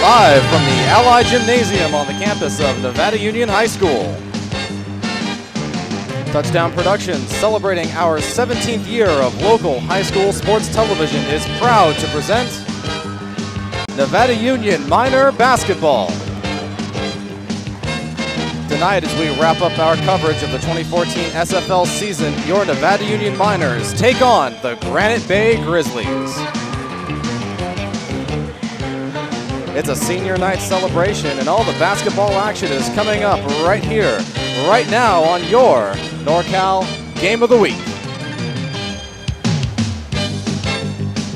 Live from the Allied Gymnasium on the campus of Nevada Union High School. Touchdown Productions, celebrating our 17th year of local high school sports television, is proud to present Nevada Union Minor Basketball. Tonight, as we wrap up our coverage of the 2014 SFL season, your Nevada Union Miners take on the Granite Bay Grizzlies. It's a senior night celebration, and all the basketball action is coming up right here, right now on your NorCal Game of the Week.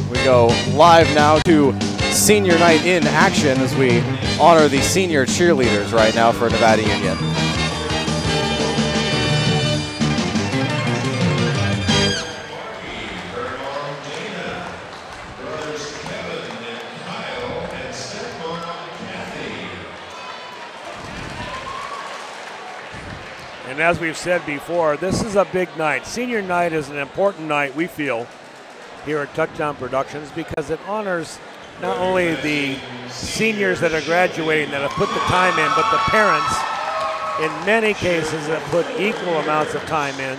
We go live now to senior night in action as we honor the senior cheerleaders right now for Nevada Union. And as we've said before, this is a big night. Senior night is an important night, we feel, here at Touchdown Productions, because it honors not only the seniors that are graduating that have put the time in, but the parents, in many cases, that put equal amounts of time in.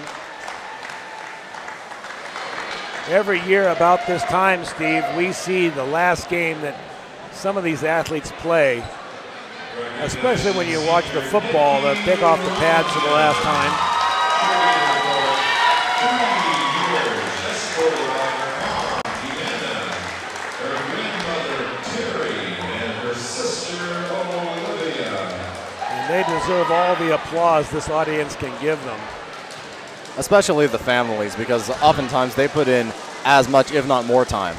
Every year about this time, Steve, we see the last game that some of these athletes play, especially when you watch the football, they take off the pads for the last time. And they deserve all the applause this audience can give them. Especially the families, because oftentimes they put in as much, if not more time.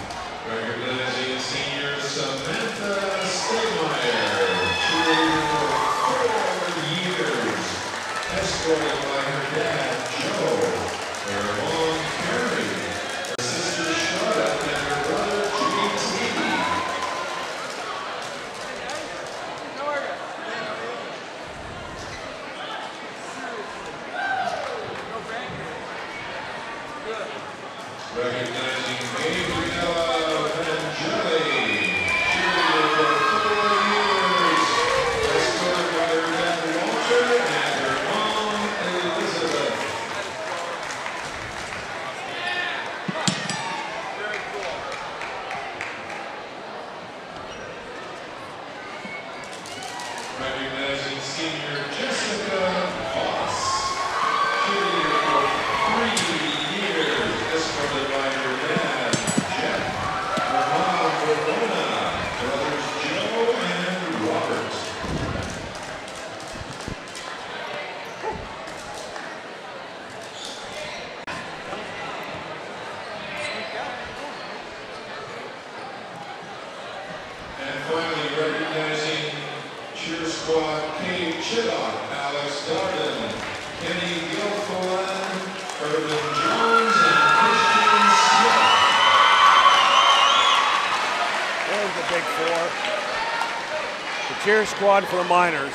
Cheer squad for the Miners.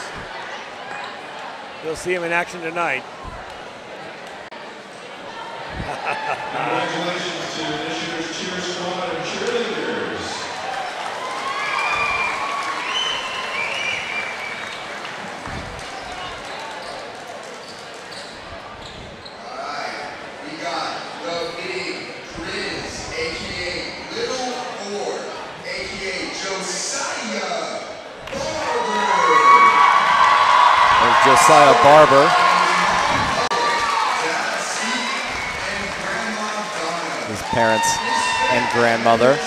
You'll see them in action tonight. Congratulations to this year's cheer squad and cheerleaders. All right, we got the big Grizz, a.k.a. Little Ford, a.k.a. Josiah There's Josiah Barber. His parents and grandmother.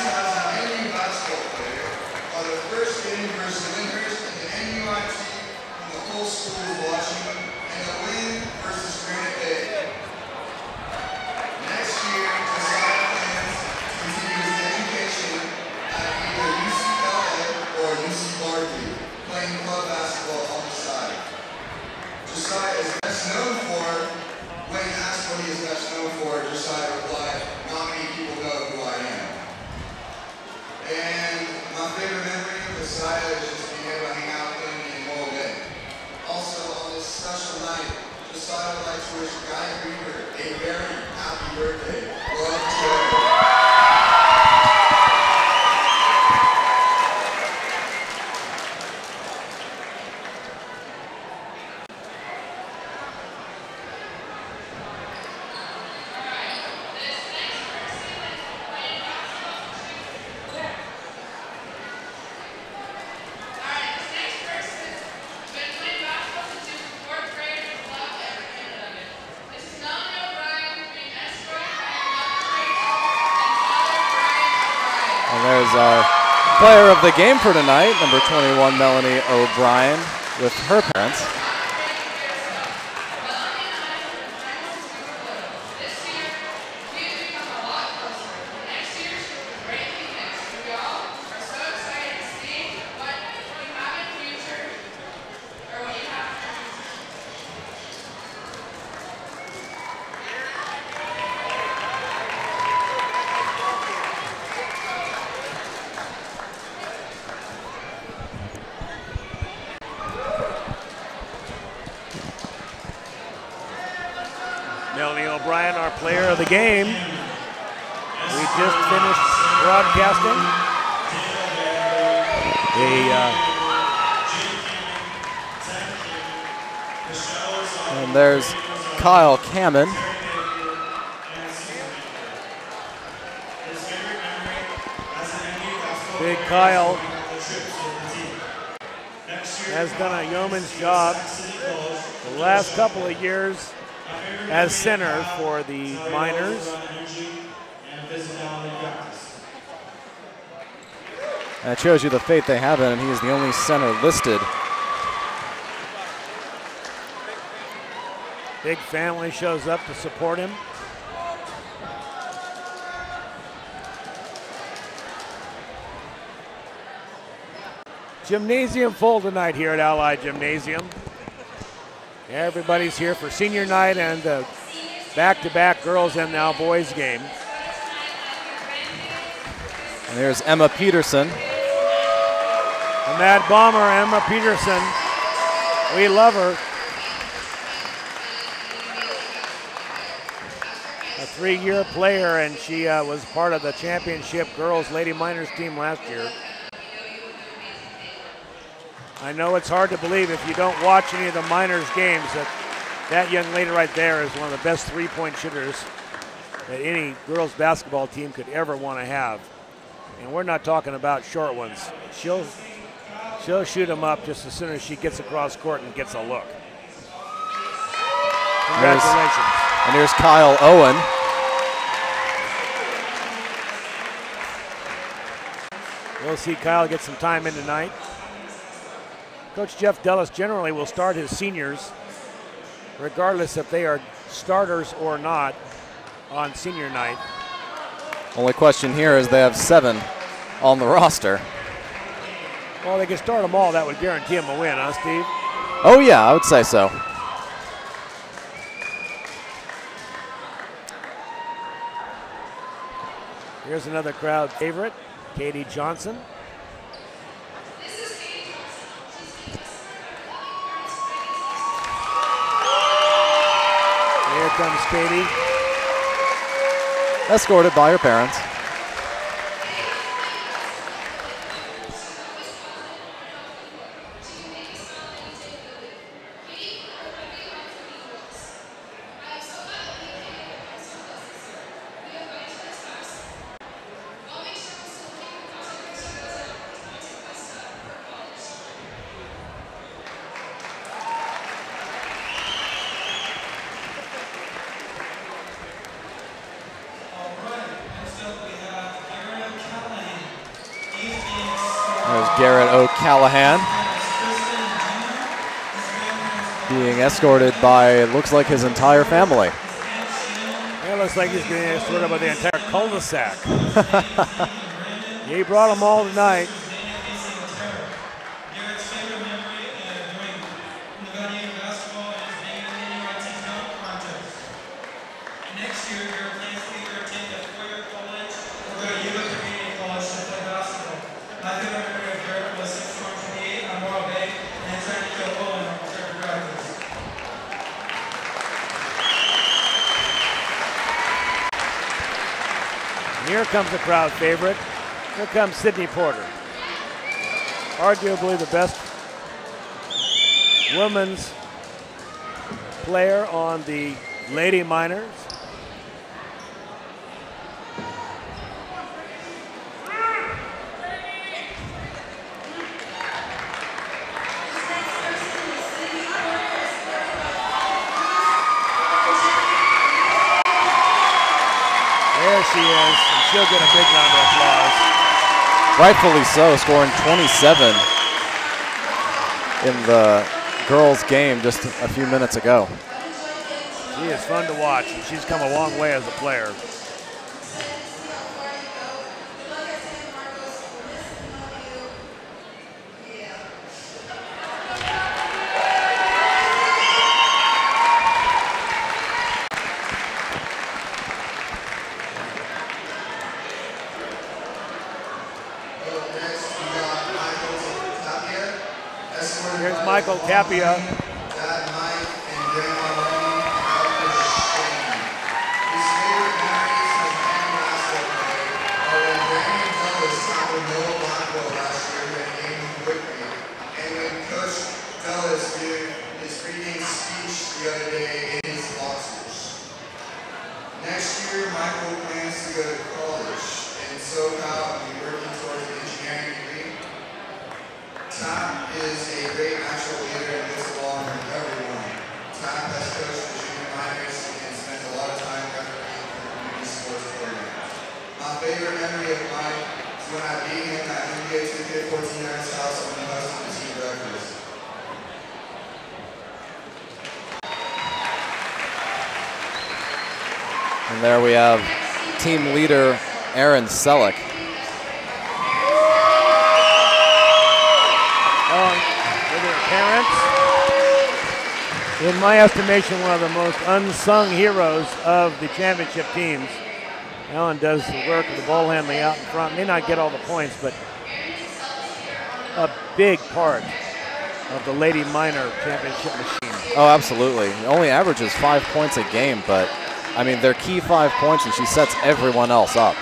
And there's our player of the game for tonight, number 21, Melanie O'Brien, with her parents. Melanie O'Brien, our player of the game. We just finished broadcasting And there's Kyle Kamen. Big Kyle has done a yeoman's job the last couple of years as center for the Miners. That shows you the faith they have in him. He is the only center listed. Big family shows up to support him. Gymnasium full tonight here at Allied Gymnasium. Everybody's here for senior night and the back-to-back girls and now boys game. And there's Emma Peterson. The Mad Bomber, Emma Peterson. We love her. A 3-year player, and she was part of the championship girls Lady Miners team last year. I know it's hard to believe if you don't watch any of the Miners games that young lady right there is one of the best three-point shooters that any girls basketball team could ever want to have. And we're not talking about short ones. She'll shoot them up just as soon as she gets across court and gets a look. Congratulations. And here's Kyle Owen. We'll see Kyle get some time in tonight. Coach Jeff Dellis generally will start his seniors, regardless if they are starters or not, on senior night. Only question here is they have 7 on the roster. Well, they can start them all. That would guarantee them a win, huh, Steve? Oh, yeah, I would say so. Here's another crowd favorite, Katie Johnson. Here comes Katie. Escorted by her parents. Garrett O'Callahan being escorted by, it looks like, his entire family. It looks like he's being escorted by the entire cul-de-sac. He brought them all tonight. Next year, your plans to either attend a four-year college or go to Yuma Community College to play basketball. My favorite memory of Garrett was 6'28" on Morro Bay and trying to kill Owen on return to practice. Here comes a crowd favorite. Here comes Sydney Porter. Arguably the best women's player on the Lady Miners. There she is, and she'll get a big round of applause. rightfully so, scoring 27 in the girls' game just a few minutes ago. She is fun to watch, and she's come a long way as a player. Here's Michael Tapia. Next year, Michael plans to go to college in SoCal and be working towards an engineering degree. Tap is a great natural leader and gets along with everyone. Tap has coached the junior minors and spent a lot of time refereeing for community sports programs. My favorite memory of mine is when I beat him at NBA 2K14's house on the bus on the team breakfast. And there we have team leader Aaron Selleck. With her parents. In my estimation, one of the most unsung heroes of the championship teams. Ellen does the work of the ball handling out in front. May not get all the points, but a big part of the Lady Minor championship machine. Oh, absolutely. He only averages 5 points a game, but I mean, they're key 5 points, and she sets everyone else up.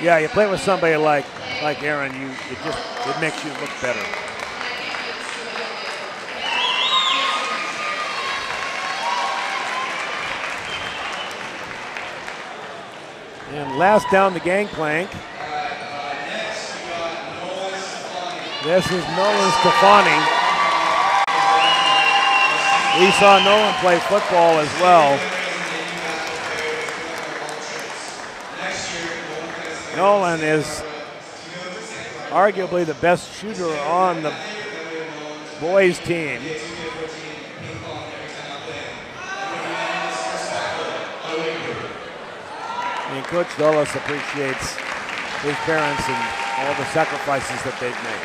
Yeah, you play with somebody like Aaron, it makes you look better. And last down the gangplank. This is Nolan Stefani. We saw Nolan play football as well. Nolan is arguably the best shooter on the boys team. And Coach Dulles appreciates his parents and all the sacrifices that they've made.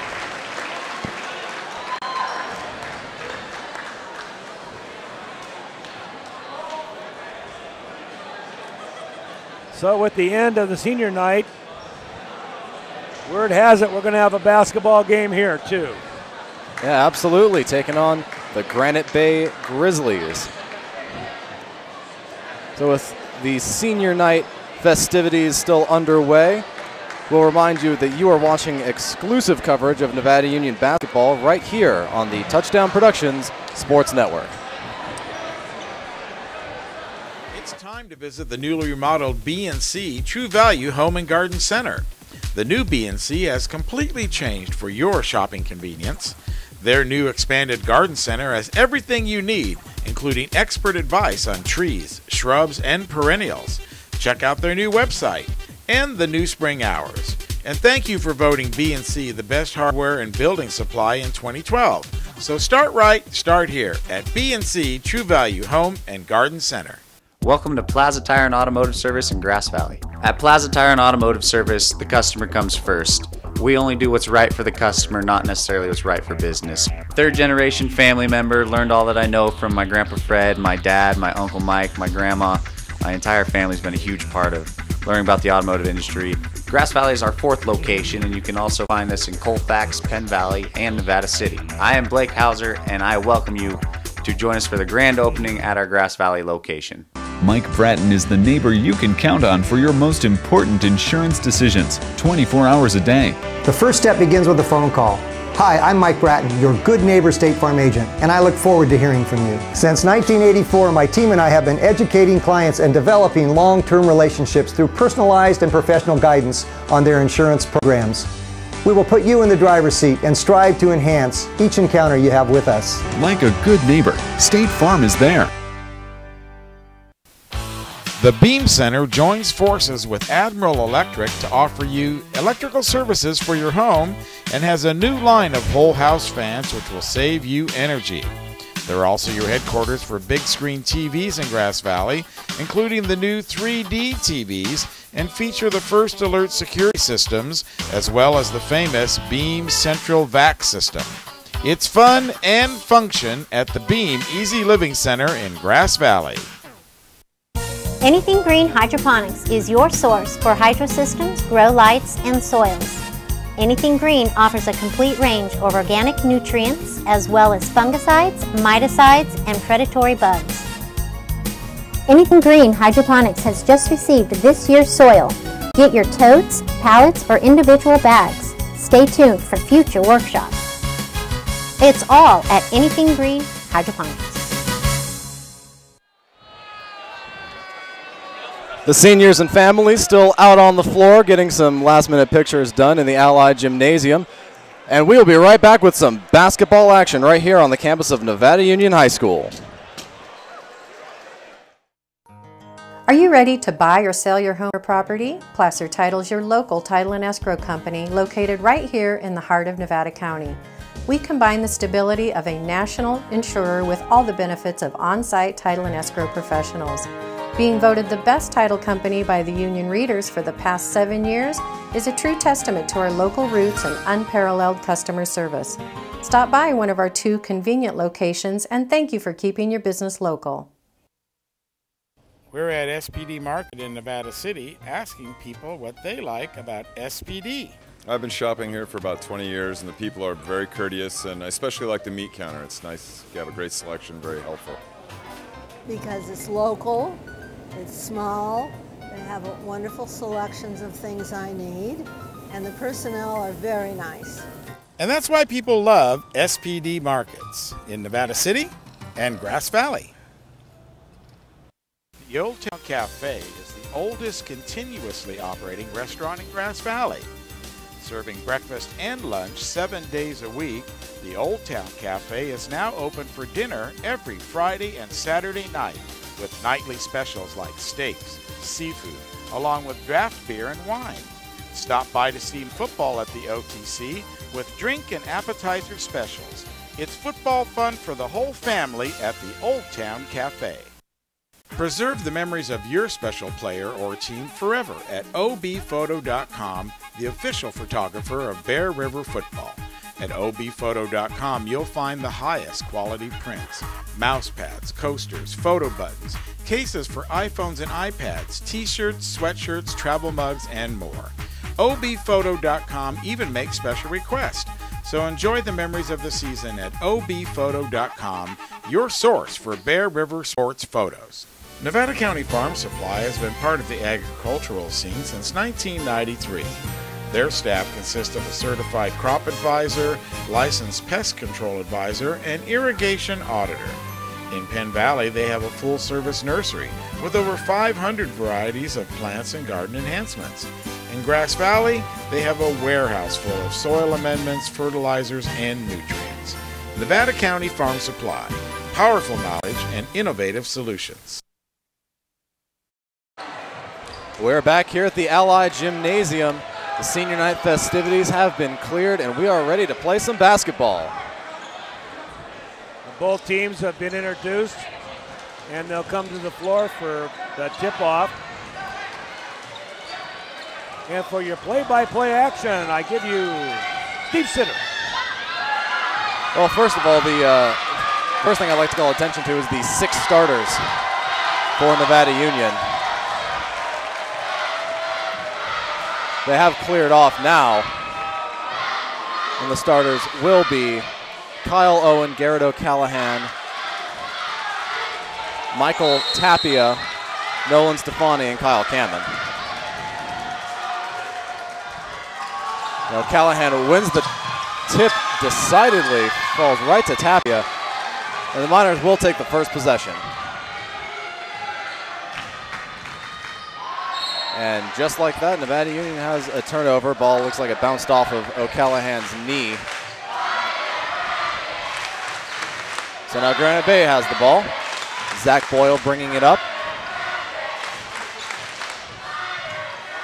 So with the end of the senior night, word has it we're going to have a basketball game here too. Yeah, absolutely. Taking on the Granite Bay Grizzlies. So with the senior night festivities still underway, we'll remind you that you are watching exclusive coverage of Nevada Union basketball right here on the Touchdown Productions Sports Network. It's time to visit the newly remodeled B&C True Value Home and Garden Center. The new B&C has completely changed for your shopping convenience. Their new expanded garden center has everything you need, including expert advice on trees, shrubs, and perennials. Check out their new website and the new spring hours. And thank you for voting B&C the best hardware and building supply in 2012. So start right, start here at B&C True Value Home and Garden Center. Welcome to Plaza Tire and Automotive Service in Grass Valley. At Plaza Tire and Automotive Service, the customer comes first. We only do what's right for the customer, not necessarily what's right for business. Third generation family member, learned all that I know from my Grandpa Fred, my dad, my Uncle Mike, my grandma. My entire family's been a huge part of learning about the automotive industry. Grass Valley is our 4th location, and you can also find us in Colfax, Penn Valley, and Nevada City. I am Blake Hauser, and I welcome you to join us for the grand opening at our Grass Valley location. Mike Bratton is the neighbor you can count on for your most important insurance decisions, 24 hours a day. The first step begins with a phone call. Hi, I'm Mike Bratton, your good neighbor State Farm agent, and I look forward to hearing from you. Since 1984, my team and I have been educating clients and developing long-term relationships through personalized and professional guidance on their insurance programs. We will put you in the driver's seat and strive to enhance each encounter you have with us. Like a good neighbor, State Farm is there. The Beam Center joins forces with Admiral Electric to offer you electrical services for your home and has a new line of whole house fans which will save you energy. They're also your headquarters for big screen TVs in Grass Valley, including the new 3D TVs, and feature the First Alert security systems, as well as the famous Beam Central Vac system. It's fun and function at the Beam Easy Living Center in Grass Valley. Anything Green Hydroponics is your source for hydro systems, grow lights, and soils. Anything Green offers a complete range of organic nutrients as well as fungicides, miticides, and predatory bugs. Anything Green Hydroponics has just received this year's soil. Get your totes, pallets, or individual bags. Stay tuned for future workshops. It's all at Anything Green Hydroponics. The seniors and families still out on the floor getting some last-minute pictures done in the Allied Gymnasium. And we'll be right back with some basketball action right here on the campus of Nevada Union High School. Are you ready to buy or sell your home or property? Placer Title is your local title and escrow company located right here in the heart of Nevada County. We combine the stability of a national insurer with all the benefits of on-site title and escrow professionals. Being voted the best title company by the union readers for the past 7 years is a true testament to our local roots and unparalleled customer service. Stop by one of our 2 convenient locations and thank you for keeping your business local. We're at SPD Market in Nevada City asking people what they like about SPD. I've been shopping here for about 20 years and the people are very courteous, and I especially like the meat counter. It's nice. You have a great selection, very helpful. Because it's local, it's small, they have wonderful selections of things I need, and the personnel are very nice. And that's why people love SPD Markets in Nevada City and Grass Valley. The Old Town Cafe is the oldest continuously operating restaurant in Grass Valley. Serving breakfast and lunch 7 days a week, the Old Town Cafe is now open for dinner every Friday and Saturday night with nightly specials like steaks, seafood, along with draft beer and wine. Stop by to see football at the OTC with drink and appetizer specials. It's football fun for the whole family at the Old Town Cafe. Preserve the memories of your special player or team forever at obphoto.com, the official photographer of Bear River football. At obphoto.com, you'll find the highest quality prints, mouse pads, coasters, photo buttons, cases for iPhones and iPads, t-shirts, sweatshirts, travel mugs, and more. obphoto.com even makes special requests. So enjoy the memories of the season at obphoto.com, your source for Bear River sports photos. Nevada County Farm Supply has been part of the agricultural scene since 1993. Their staff consists of a certified crop advisor, licensed pest control advisor, and irrigation auditor. In Penn Valley, they have a full-service nursery with over 500 varieties of plants and garden enhancements. In Grass Valley, they have a warehouse full of soil amendments, fertilizers, and nutrients. Nevada County Farm Supply, powerful knowledge and innovative solutions. We're back here at the Allied Gymnasium. The senior night festivities have been cleared and we are ready to play some basketball. Both teams have been introduced and they'll come to the floor for the tip-off. And for your play-by-play action, I give you Steve Sitter. Well, first of all, the first thing I'd like to call attention to is the 6 starters for Nevada Union. They have cleared off now, and the starters will be Kyle Owen, Garrett O'Callahan, Michael Tapia, Nolan Stefani, and Kyle Cameron. Now Callahan wins the tip decidedly, falls right to Tapia, and the Miners will take the first possession. And just like that, Nevada Union has a turnover. Ball looks like it bounced off of O'Callahan's knee. So now Granite Bay has the ball. Zach Boyle bringing it up.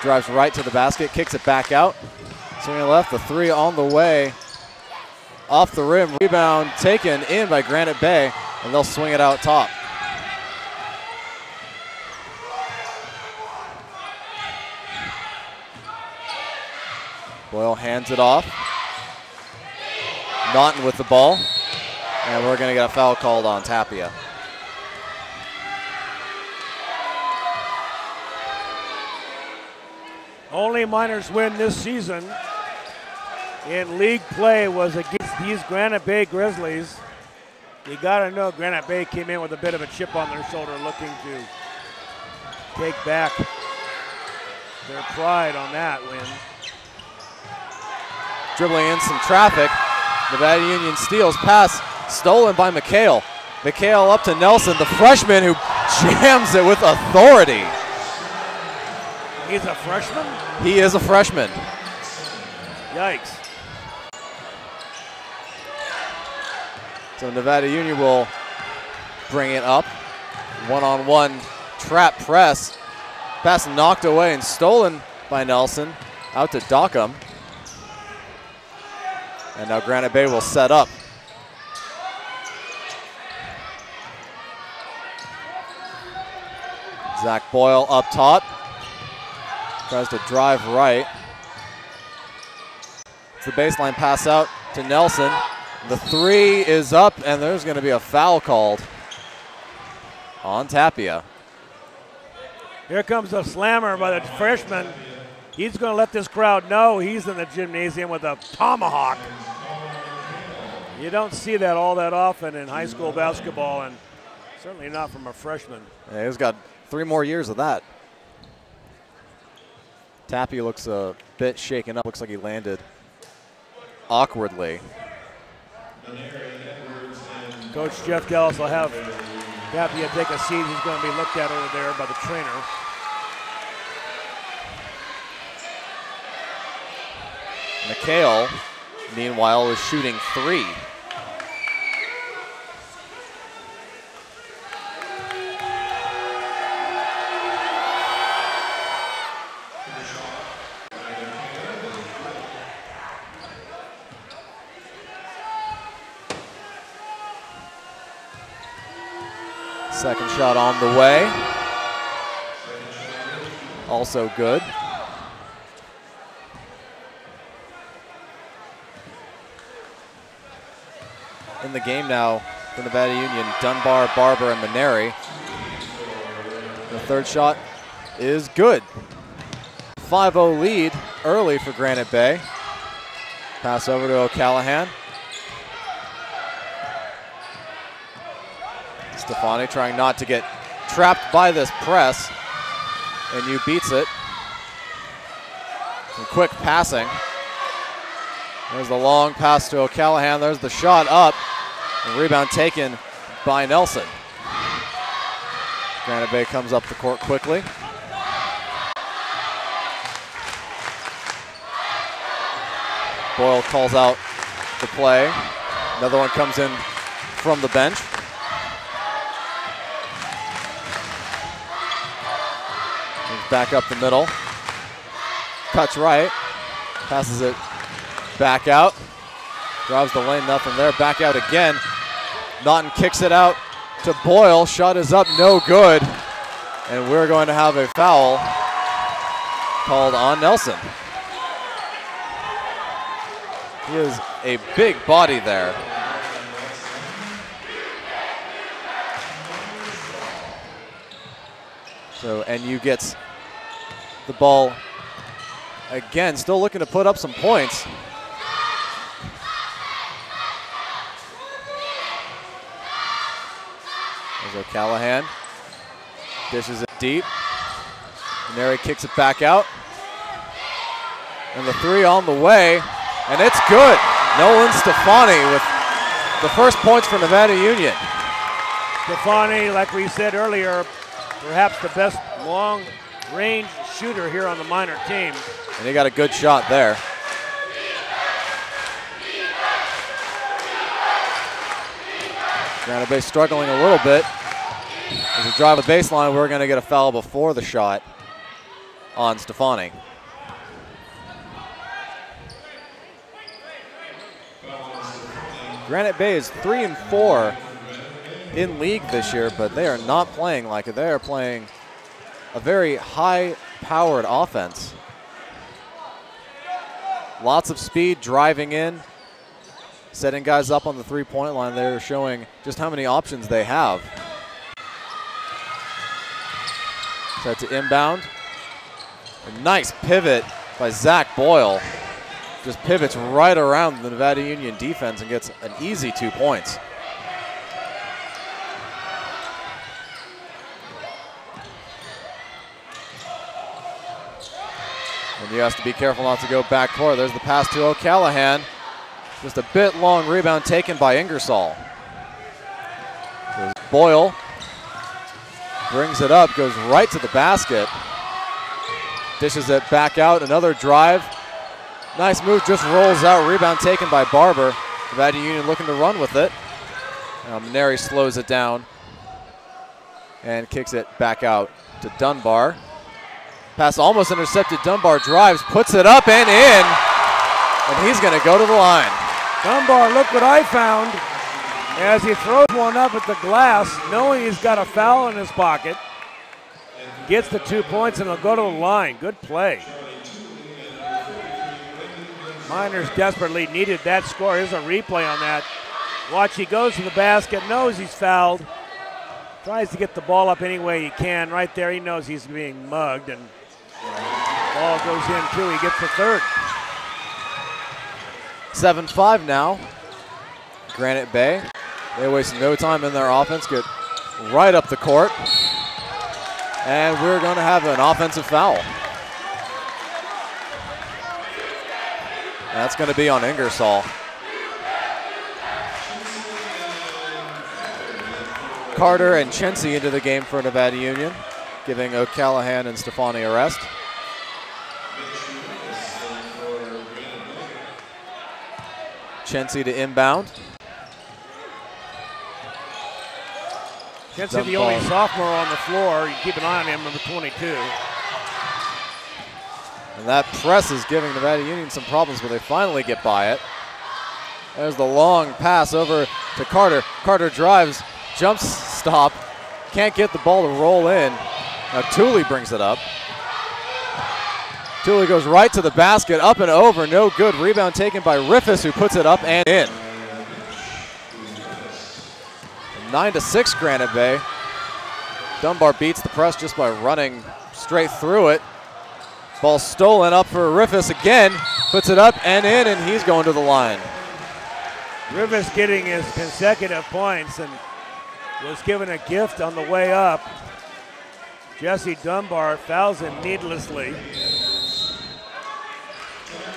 Drives right to the basket, kicks it back out. Swinging left, the three on the way. Off the rim, rebound taken in by Granite Bay, and they'll swing it out top. Boyle hands it off. Naughton with the ball, and we're going to get a foul called on Tapia. Only Miners win this season in league play was against these Granite Bay Grizzlies. You got to know Granite Bay came in with a bit of a chip on their shoulder, looking to take back their pride on that win. Dribbling in some traffic. Nevada Union steals, pass stolen by McHale. McHale up to Nelson, the freshman who jams it with authority. He's a freshman? He is a freshman. Yikes. So Nevada Union will bring it up. One-on-one trap press. Pass knocked away and stolen by Nelson. Out to Dockham. And now Granite Bay will set up. Zach Boyle up top. Tries to drive right. It's the baseline pass out to Nelson. The three is up, and there's going to be a foul called on Tapia. Here comes a slammer by the freshman. He's going to let this crowd know he's in the gymnasium with a tomahawk. You don't see that all that often in high school basketball, and certainly not from a freshman. Yeah, he's got 3 more years of that. Tapia looks a bit shaken up. Looks like he landed awkwardly. Coach Jeff Gillis will have Tapia take a seat. He's going to be looked at over there by the trainer. McHale, meanwhile, is shooting 3. Second shot on the way. Also good. In the game now for Nevada Union, Dunbar, Barber, and Maneri. The third shot is good. 5-0 lead early for Granite Bay. Pass over to O'Callahan. Stefani trying not to get trapped by this press, and you beats it. Some quick passing. There's the long pass to O'Callahan. There's the shot up. And rebound taken by Nelson. Granite Bay comes up the court quickly. Boyle calls out the play. Another one comes in from the bench. Back up the middle. Cuts right. Passes it back out. Drives the lane, nothing there. Back out again. Naughton kicks it out to Boyle. Shot is up, no good. And we're going to have a foul called on Nelson. He is a big body there. So NU gets the ball again, still looking to put up some points. There's O'Callahan. Dishes it deep. Maneri kicks it back out. And the three on the way, and it's good. Nolan Stefani with the first points for Nevada Union. Stefani, like we said earlier, perhaps the best long-range shooter here on the minor team. And he got a good shot there. Granite Bay struggling a little bit. As a drive the baseline, we're going to get a foul before the shot on Stefani. Granite Bay is 3-4 in league this year, but they are not playing like it. They are playing a very high-powered offense. Lots of speed, driving in, setting guys up on the three-point line. They're showing just how many options they have. Set to inbound. A nice pivot by Zach Boyle. Just pivots right around the Nevada Union defense and gets an easy 2 points. And you have to be careful not to go backcourt. There's the pass to O'Callahan. Just a bit long rebound taken by Ingersoll. There's Boyle. Brings it up, goes right to the basket. Dishes it back out, another drive. Nice move, just rolls out. Rebound taken by Barber. Nevada Union looking to run with it. Maneri slows it down and kicks it back out to Dunbar. Pass almost intercepted. Dunbar drives, puts it up and in. And he's going to go to the line. Dunbar, look what I found as he throws one up at the glass, knowing he's got a foul in his pocket. Gets the 2 points and he'll go to the line. Good play. Miners desperately needed that score. Here's a replay on that. Watch, he goes to the basket, knows he's fouled. Tries to get the ball up any way he can. Right there, he knows he's being mugged, and ball goes in too. He gets the third. 7-5 now. Granite Bay. They waste no time in their offense, get right up the court. And we're going to have an offensive foul. That's going to be on Ingersoll. Carter and Chency into the game for Nevada Union, giving O'Callahan and Stefani a rest. Chency to inbound. Chency, the only sophomore on the floor. You keep an eye on him, number 22. And that press is giving Nevada Union some problems, but they finally get by it. There's the long pass over to Carter. Carter drives, jumps stop, can't get the ball to roll in. Now Tooley brings it up. Tooley goes right to the basket, up and over, no good. Rebound taken by Riffis, who puts it up and in. 9-6 Granite Bay. Dunbar beats the press just by running straight through it. Ball stolen up for Riffis again, puts it up and in, and he's going to the line. Riffis getting his consecutive points and was given a gift on the way up. Jesse Dunbar fouls him needlessly.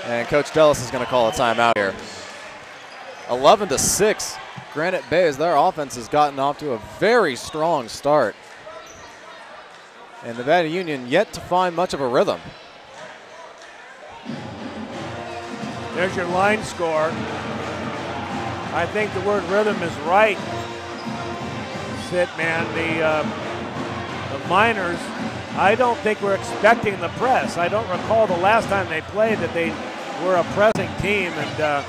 And Coach Dellis is going to call a timeout here. 11-6, Granite Bay, as their offense has gotten off to a very strong start. And Nevada Union yet to find much of a rhythm. There's your line score. I think the word rhythm is right. Sit, man. The Miners, I don't think we're expecting the press. I don't recall the last time they played that they were a pressing team, and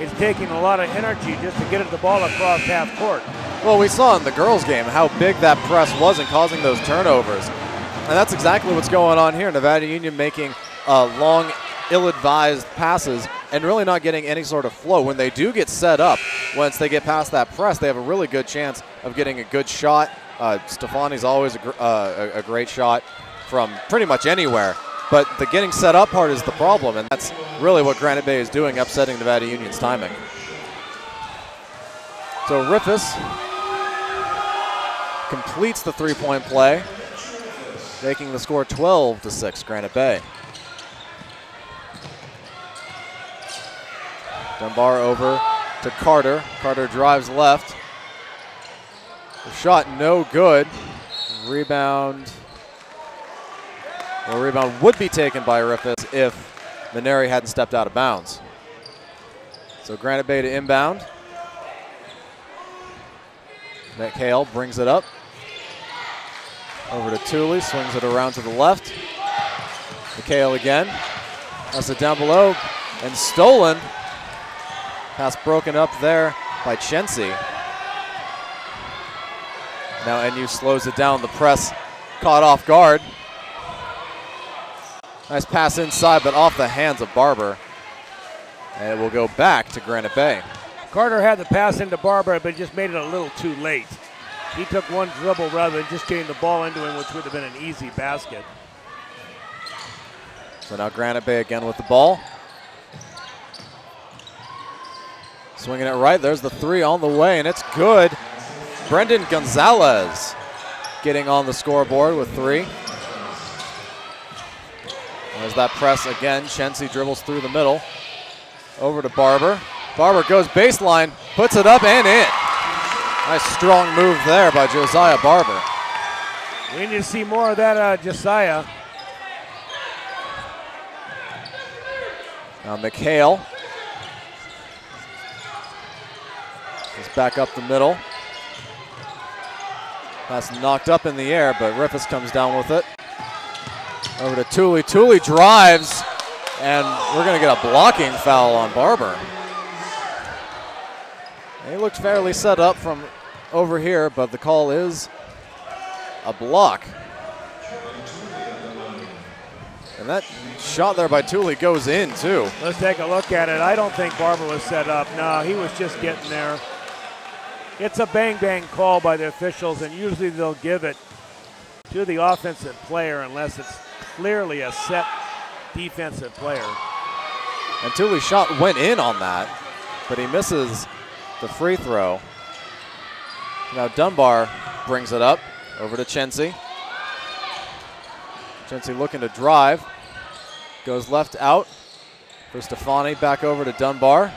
it's taking a lot of energy just to get the ball across half court. Well, we saw in the girls' game how big that press was and causing those turnovers. And that's exactly what's going on here. Nevada Union making long, ill-advised passes and really not getting any sort of flow. When they do get set up, once they get past that press, they have a really good chance of getting a good shot. Stefani's always a great shot from pretty much anywhere. But the getting set up part is the problem, and that's really what Granite Bay is doing, upsetting Nevada Union's timing. So Riffis completes the three-point play, making the score 12-6, Granite Bay. Dunbar over to Carter. Carter drives left. The shot no good. Rebound. Well, rebound would be taken by Riffis if Maneri hadn't stepped out of bounds. So Granite Bay to inbound. McHale brings it up. Over to Tooley, swings it around to the left. McHale again. That's it down below and stolen. Pass broken up there by Chensi. Now NU slows it down. The press caught off guard. Nice pass inside, but off the hands of Barber. And it will go back to Granite Bay. Carter had the pass into Barber, but just made it a little too late. He took one dribble rather than just getting the ball into him, which would have been an easy basket. So now Granite Bay again with the ball. Swinging it right. There's the three on the way, and it's good. Brendan Gonzalez getting on the scoreboard with three. There's that press again. Chensi dribbles through the middle. Over to Barber. Barber goes baseline, puts it up and in. Nice strong move there by Josiah Barber. We need to see more of that, Josiah. Now McHale is back up the middle. That's knocked up in the air, but Riffis comes down with it. Over to Tooley. Tooley drives, and we're going to get a blocking foul on Barber. He looked fairly set up from over here, but the call is a block. And that shot there by Tooley goes in, too. Let's take a look at it. I don't think Barber was set up. No, he was just getting there. It's a bang-bang call by the officials, and usually they'll give it to the offensive player unless it's clearly a set defensive player. And Tooley's shot went in on that, but he misses the free throw. Now Dunbar brings it up over to Chensi. Chensi looking to drive. Goes left out for Stefani, back over to Dunbar.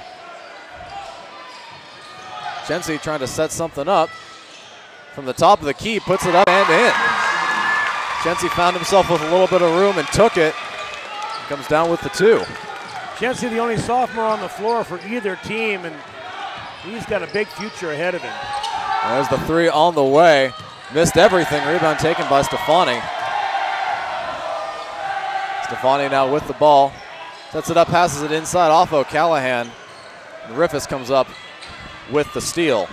Chensi trying to set something up. From the top of the key, puts it up and in. Chensi found himself with a little bit of room and took it. Comes down with the two. Chensi, the only sophomore on the floor for either team, and he's got a big future ahead of him. There's the three on the way. Missed everything. Rebound taken by Stefani. Stefani now with the ball. Sets it up, passes it inside off O'Callahan. And Riffis comes up with the steal.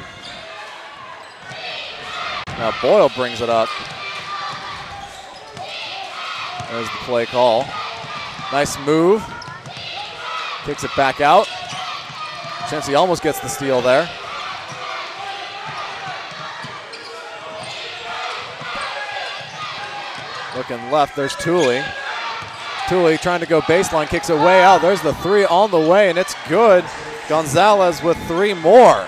Now Boyle brings it up. There's the play call. Nice move. Takes it back out. Chensi almost gets the steal there. Looking left, there's Tooley. Tooley trying to go baseline, kicks it way out. There's the three on the way, and it's good. Gonzalez with three more.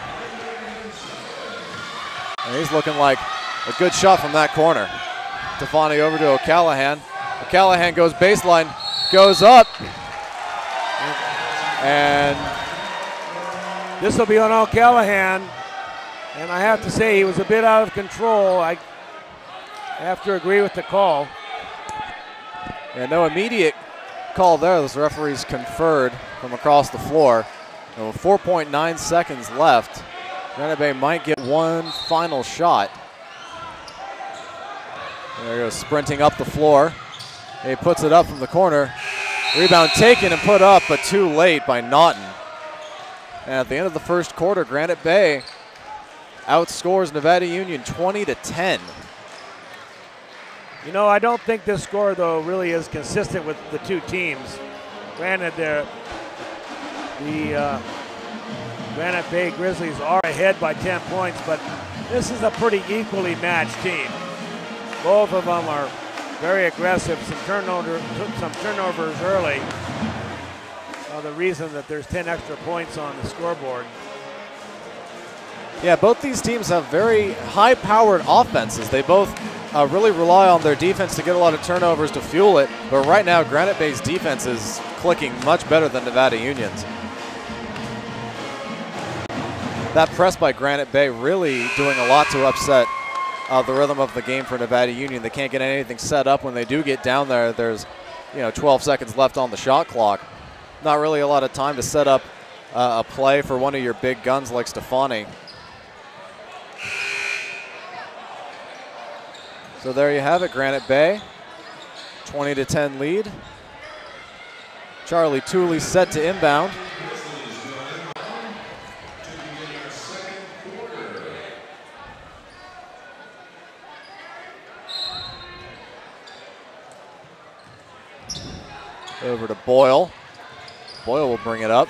And he's looking like a good shot from that corner. Stefani over to O'Callahan. O'Callahan goes baseline, goes up. And this will be on O'Callahan. And I have to say, he was a bit out of control. I have to agree with the call. And no immediate call there. Those referees conferred from across the floor. And with 4.9 seconds left, Granite Bay might get one final shot. There he goes, sprinting up the floor. He puts it up from the corner. Rebound taken and put up, but too late by Naughton. And at the end of the first quarter, Granite Bay outscores Nevada Union 20-10. You know, I don't think this score, though, really is consistent with the two teams. Granted, the Granite Bay Grizzlies are ahead by 10 points, but this is a pretty equally matched team. Both of them are very aggressive. Some turnovers early. The reason that there's 10 extra points on the scoreboard. Yeah, both these teams have very high-powered offenses. They both really rely on their defense to get a lot of turnovers to fuel it. But right now, Granite Bay's defense is clicking much better than Nevada Union's. That press by Granite Bay really doing a lot to upset the rhythm of the game for Nevada Union. They can't get anything set up when they do get down there. There's 12 seconds left on the shot clock. Not really a lot of time to set up a play for one of your big guns like Stefani. So there you have it, Granite Bay, 20-10 lead. Charlie Tooley set to inbound. Over to Boyle. Boyle will bring it up.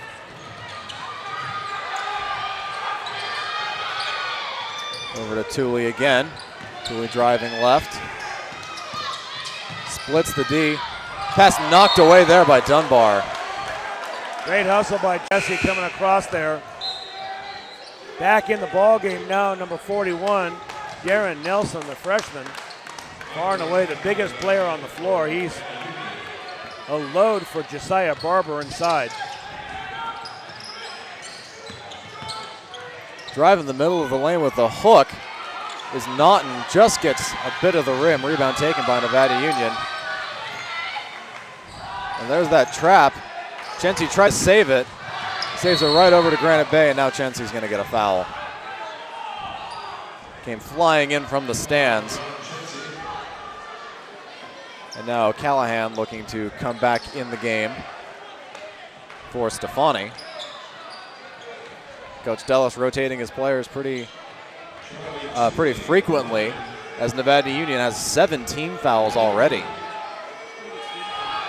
Over to Tooley again. Tooley driving left. Splits the D. Pass knocked away there by Dunbar. Great hustle by Jesse coming across there. Back in the ball game now, number 41, Darren Nelson, the freshman. Far and away the biggest player on the floor. He's a load for Josiah Barber inside. Driving the middle of the lane with the hook is Naughton, just gets a bit of the rim. Rebound taken by Nevada Union. And there's that trap. Chency tries to save it. Saves it right over to Granite Bay, and now Chency's going to get a foul. Came flying in from the stands. And now Callahan looking to come back in the game for Stefani. Coach Dellis rotating his players pretty frequently, as Nevada Union has 17 fouls already.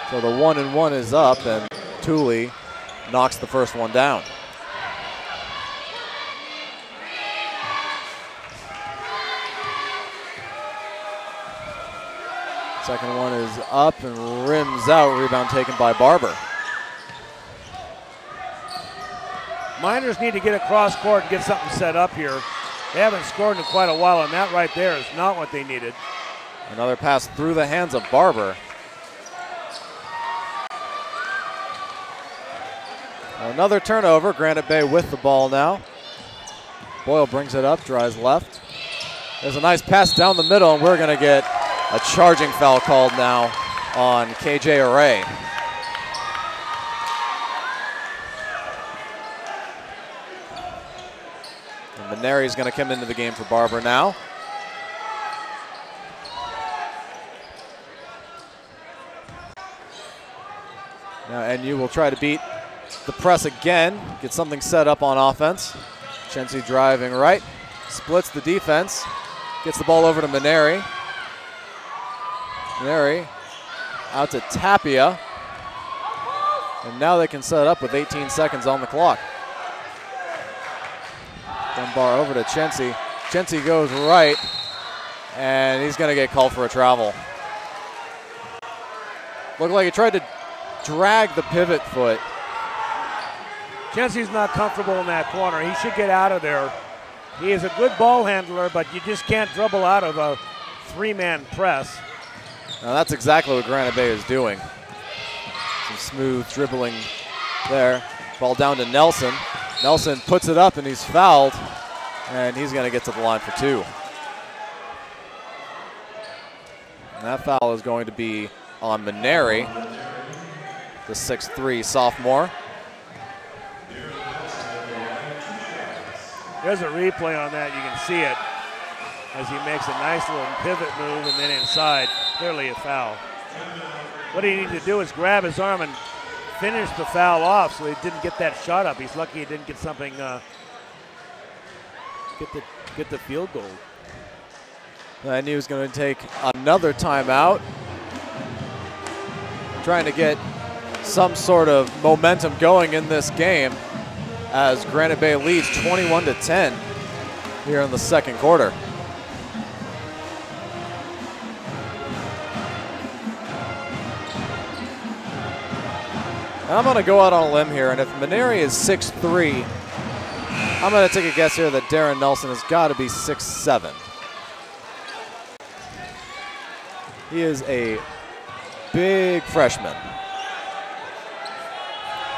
So the 1-and-1 is up, and Tooley knocks the first one down. Second one is up and rims out. Rebound taken by Barber. Miners need to get across court and get something set up here. They haven't scored in quite a while, and that right there is not what they needed. Another pass through the hands of Barber. Another turnover. Granite Bay with the ball now. Boyle brings it up, drives left. There's a nice pass down the middle, and we're going to get a charging foul called now on KJ Array. And Maneri's going to come into the game for Barber now. Now NU will try to beat the press again, get something set up on offense. Chency driving right, splits the defense, gets the ball over to Maneri. Maneri out to Tapia. And now they can set up with 18 seconds on the clock. Dunbar over to Chency. Chency goes right, and he's going to get called for a travel. Looked like he tried to drag the pivot foot. Chency's not comfortable in that corner. He should get out of there. He is a good ball handler, but you just can't dribble out of a three-man press. Now that's exactly what Granite Bay is doing. Some smooth dribbling there. Ball down to Nelson. Nelson puts it up and he's fouled, and he's going to get to the line for two. And that foul is going to be on Maneri, the 6'3" sophomore. There's a replay on that. You can see it as he makes a nice little pivot move and then inside. Clearly a foul. What he needs to do is grab his arm and finish the foul off so he didn't get that shot up. He's lucky he didn't get something, get the field goal. And he was going to take another timeout, trying to get some sort of momentum going in this game as Granite Bay leads 21-10 here in the second quarter. And I'm going to go out on a limb here, and if Maneri is 6'3", I'm going to take a guess here that Darren Nelson has got to be 6'7". He is a big freshman.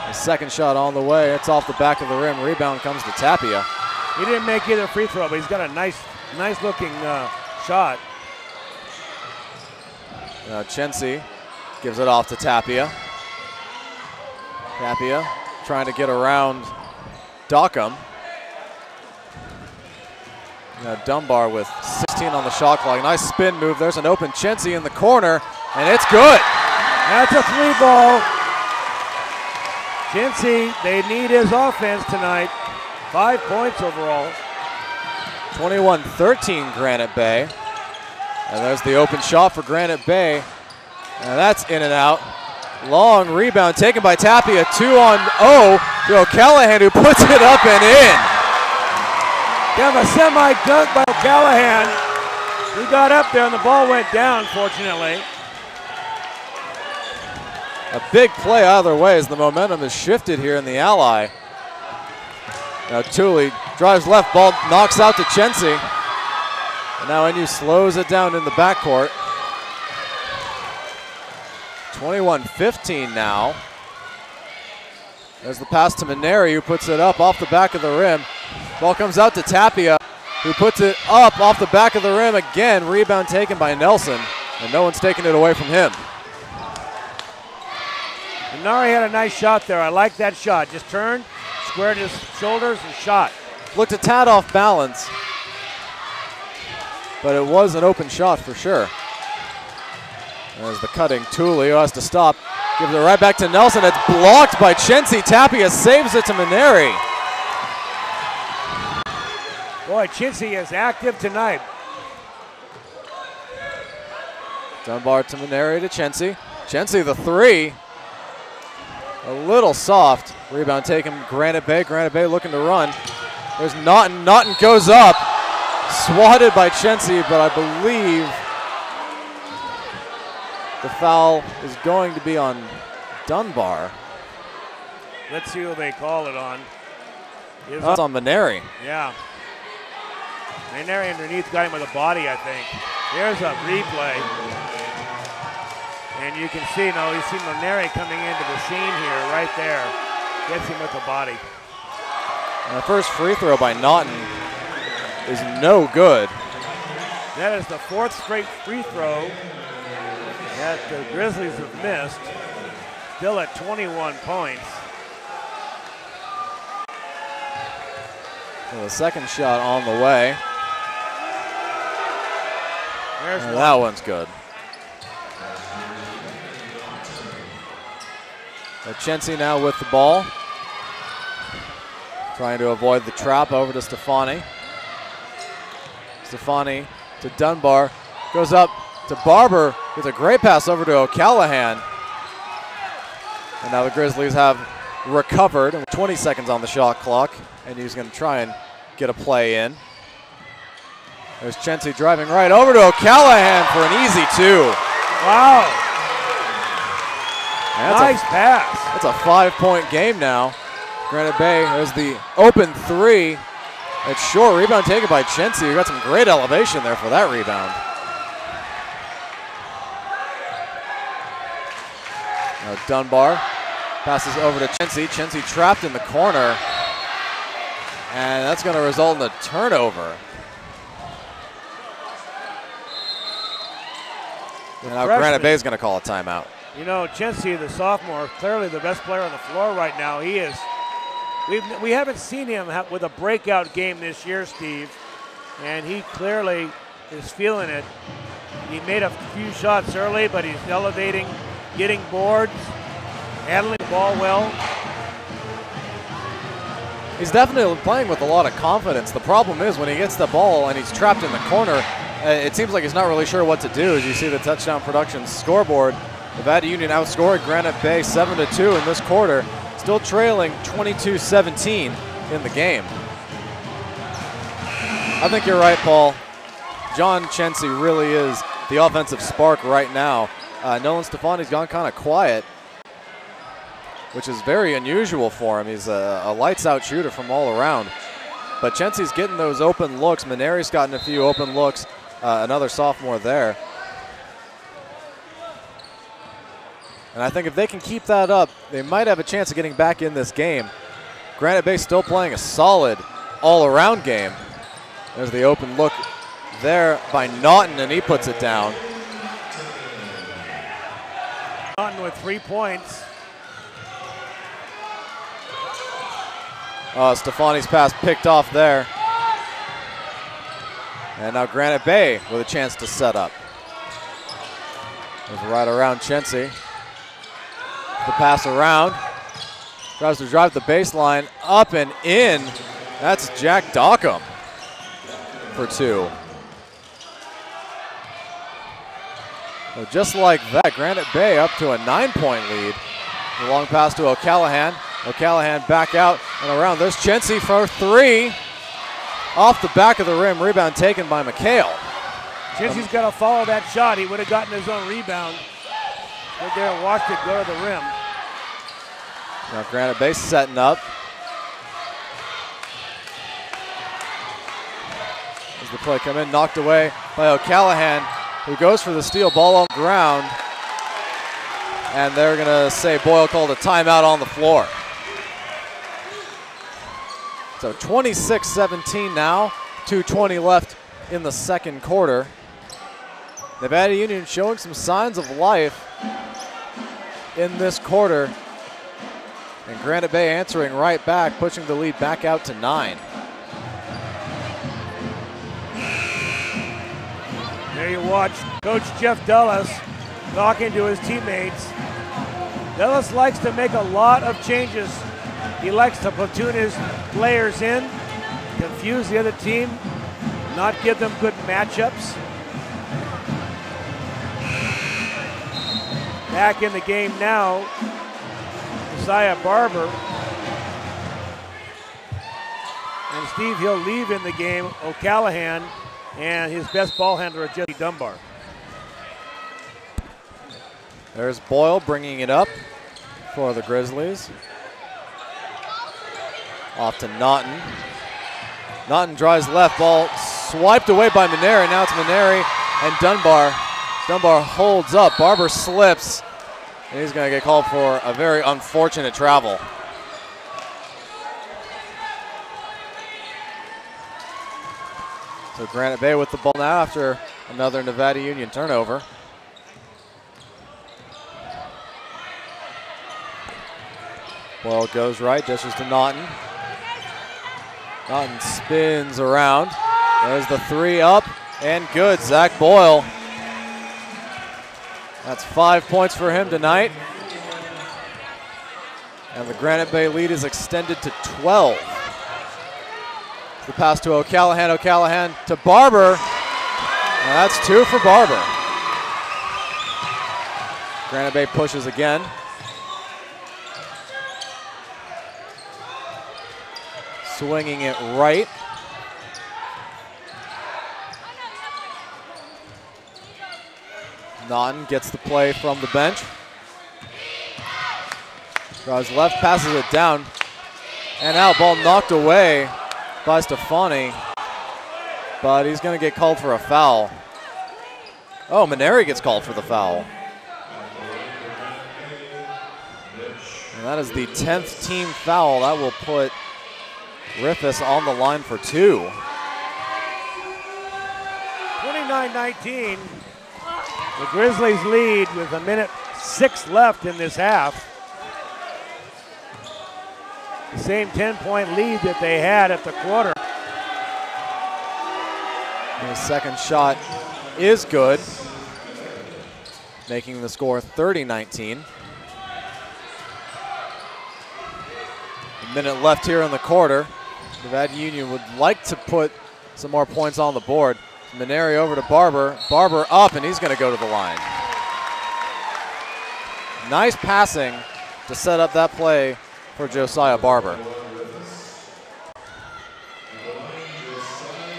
The second shot on the way. It's off the back of the rim. Rebound comes to Tapia. He didn't make either free throw, but he's got a nice looking shot. Chency gives it off to Tapia. Tapia trying to get around Dockham. Dunbar with 16 on the shot clock. Nice spin move. There's an open Chency in the corner, and it's good. That's a 3 ball. Chintzy, they need his offense tonight. 5 points overall. 21-13 Granite Bay. And there's the open shot for Granite Bay. And that's in and out. Long rebound taken by Tapia. 2-on-0 to O'Callahan, who puts it up and in. Kind of a semi-dunk by O'Callahan. He got up there and the ball went down, fortunately. A big play either way as the momentum is shifted here in the Ally. Now Tooley drives left, ball knocks out to Chensey. And now NU slows it down in the backcourt. 21-15 now. There's the pass to Maneri, who puts it up off the back of the rim. Ball comes out to Tapia, who puts it up off the back of the rim again. Rebound taken by Nelson, and no one's taking it away from him. Maneri had a nice shot there. I like that shot. Just turned, squared his shoulders, and shot. Looked a tad off balance, but it was an open shot for sure. There's the cutting Tooley, who has to stop. Gives it right back to Nelson. It's blocked by Chensey. Tapia saves it to Maneri. Boy, Chensey is active tonight. Dunbar to Maneri to Chensey. Chensey the three. A little soft. Rebound taken Granite Bay. Granite Bay looking to run. There's Naughton. Naughton goes up. Swatted by Chensey, but I believe the foul is going to be on Dunbar. Let's see who they call it on. That's on Maneri. Yeah. Maneri underneath got him with a body, I think. Here's a replay. And you can see now, you see Maneri coming into the scene here, right there. Gets him with the body. And the first free throw by Naughton is no good. That is the fourth straight free throw that the Grizzlies have missed. Still at 21 points. So the second shot on the way. There's one. That one's good. Chensey now with the ball. Trying to avoid the trap over to Stefani. Stefani to Dunbar. Goes up to Barber. Gets a great pass over to O'Callahan. And now the Grizzlies have recovered. 20 seconds on the shot clock. And he's going to try and get a play in. There's Chensey driving right over to O'Callahan for an easy two. Wow. Nice pass. That's a 5-point game now. Granite Bay, there's the open three. It's short. Rebound taken by Chensey, who got some great elevation there for that rebound. Now Dunbar passes over to Chensey. Chensey trapped in the corner. And that's going to result in a turnover. And now Granite Bay is going to call a timeout. You know, Chensey, the sophomore, clearly the best player on the floor right now. He is. We haven't seen him with a breakout game this year, Steve, and he clearly is feeling it. He made a few shots early, but he's elevating, getting boards, handling the ball well. He's definitely playing with a lot of confidence. The problem is when he gets the ball and he's trapped in the corner, it seems like he's not really sure what to do. As you see the touchdown production scoreboard, Nevada Union outscored Granite Bay 7-2 in this quarter, still trailing 22-17 in the game. I think you're right, Paul. John Chensey really is the offensive spark right now. Nolan Stefani's gone kind of quiet, which is very unusual for him. He's a lights-out shooter from all around. But Chensey's getting those open looks. Maneri's gotten a few open looks. Another sophomore there. And I think if they can keep that up, they might have a chance of getting back in this game. Granite Bay still playing a solid all-around game. There's the open look there by Naughton, and he puts it down. Naughton with 3 points. Stefani's pass picked off there. And now Granite Bay with a chance to set up. Goes right around Chensey. The pass around. Tries to drive the baseline, up and in. That's Jack Dockham for 2. So just like that, Granite Bay up to a 9-point lead. The long pass to O'Callahan. O'Callahan back out and around. There's Chency for 3. Off the back of the rim, rebound taken by McHale. Chency's got to follow that shot. He would have gotten his own rebound. Stood there and watched it go to the rim. Now Granite Bay setting up. As the play come in, knocked away by O'Callahan, who goes for the steal, ball on the ground. And they're gonna say Boyle called a timeout on the floor. So 26-17 now, 2:20 left in the second quarter. Nevada Union showing some signs of life in this quarter. And Granite Bay answering right back, pushing the lead back out to 9. There you watch Coach Jeff Dulles talking to his teammates. Dulles likes to make a lot of changes. He likes to platoon his players in, confuse the other team, not give them good matchups. Back in the game now, Josiah Barber. And Steve, he'll leave in the game O'Callahan and his best ball handler, Jesse Dunbar. There's Boyle bringing it up for the Grizzlies. Off to Naughton. Naughton drives left, ball swiped away by Maneri. Now it's Maneri and Dunbar. Dunbar holds up, Barber slips, and he's going to get called for a very unfortunate travel. So Granite Bay with the ball now after another Nevada Union turnover. Boyle goes right, dishes to Naughton. Naughton spins around. There's the 3 up and good. Zach Boyle. That's 5 points for him tonight. And the Granite Bay lead is extended to 12. The pass to O'Callahan. O'Callahan to Barber. And that's 2 for Barber. Granite Bay pushes again. Swinging it right. Naughton gets the play from the bench. Drives left, passes it down. And out, ball knocked away by Stefani. But he's going to get called for a foul. Oh, Maneri gets called for the foul. And that is the 10th team foul. That will put Riffus on the line for 2. 29-19. The Grizzlies lead with 1:06 left in this half. The same 10-point lead that they had at the quarter. And the second shot is good, making the score 30-19. A minute left here in the quarter. Nevada Union would like to put some more points on the board. Maneri over to Barber. Barber up, and he's going to go to the line. Nice passing to set up that play for Josiah Barber.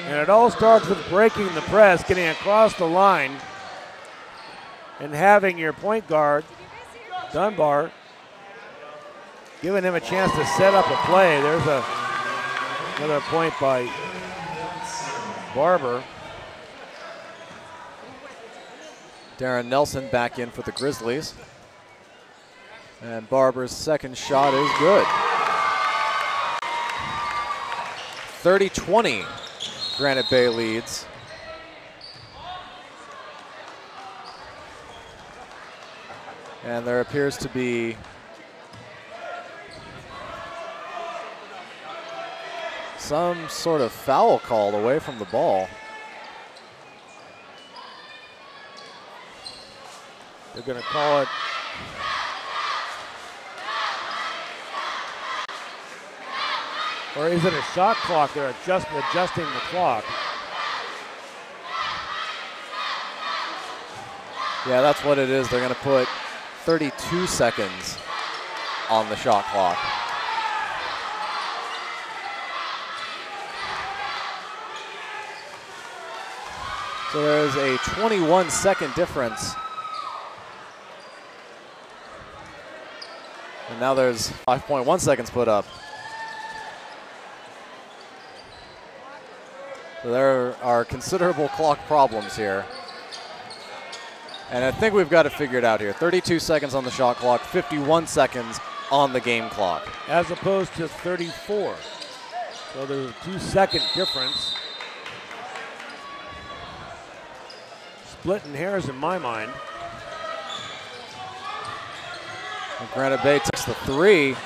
And it all starts with breaking the press, getting across the line, and having your point guard, Dunbar, giving him a chance to set up a play. There's another point by Barber. Darren Nelson back in for the Grizzlies. And Barber's second shot is good. 30-20, Granite Bay leads. And there appears to be some sort of foul call away from the ball. They're going to call it Or is it a shot clock? They're adjusting the clock. Yeah, that's what it is. They're going to put 32 seconds on the shot clock. So there's a 21-second difference. And now there's 5.1 seconds put up. So there are considerable clock problems here. And I think we've got it figured out here. 32 seconds on the shot clock, 51 seconds on the game clock. As opposed to 34. So there's a 2-second difference. Splitting hairs in my mind. And Granite Bay takes the three.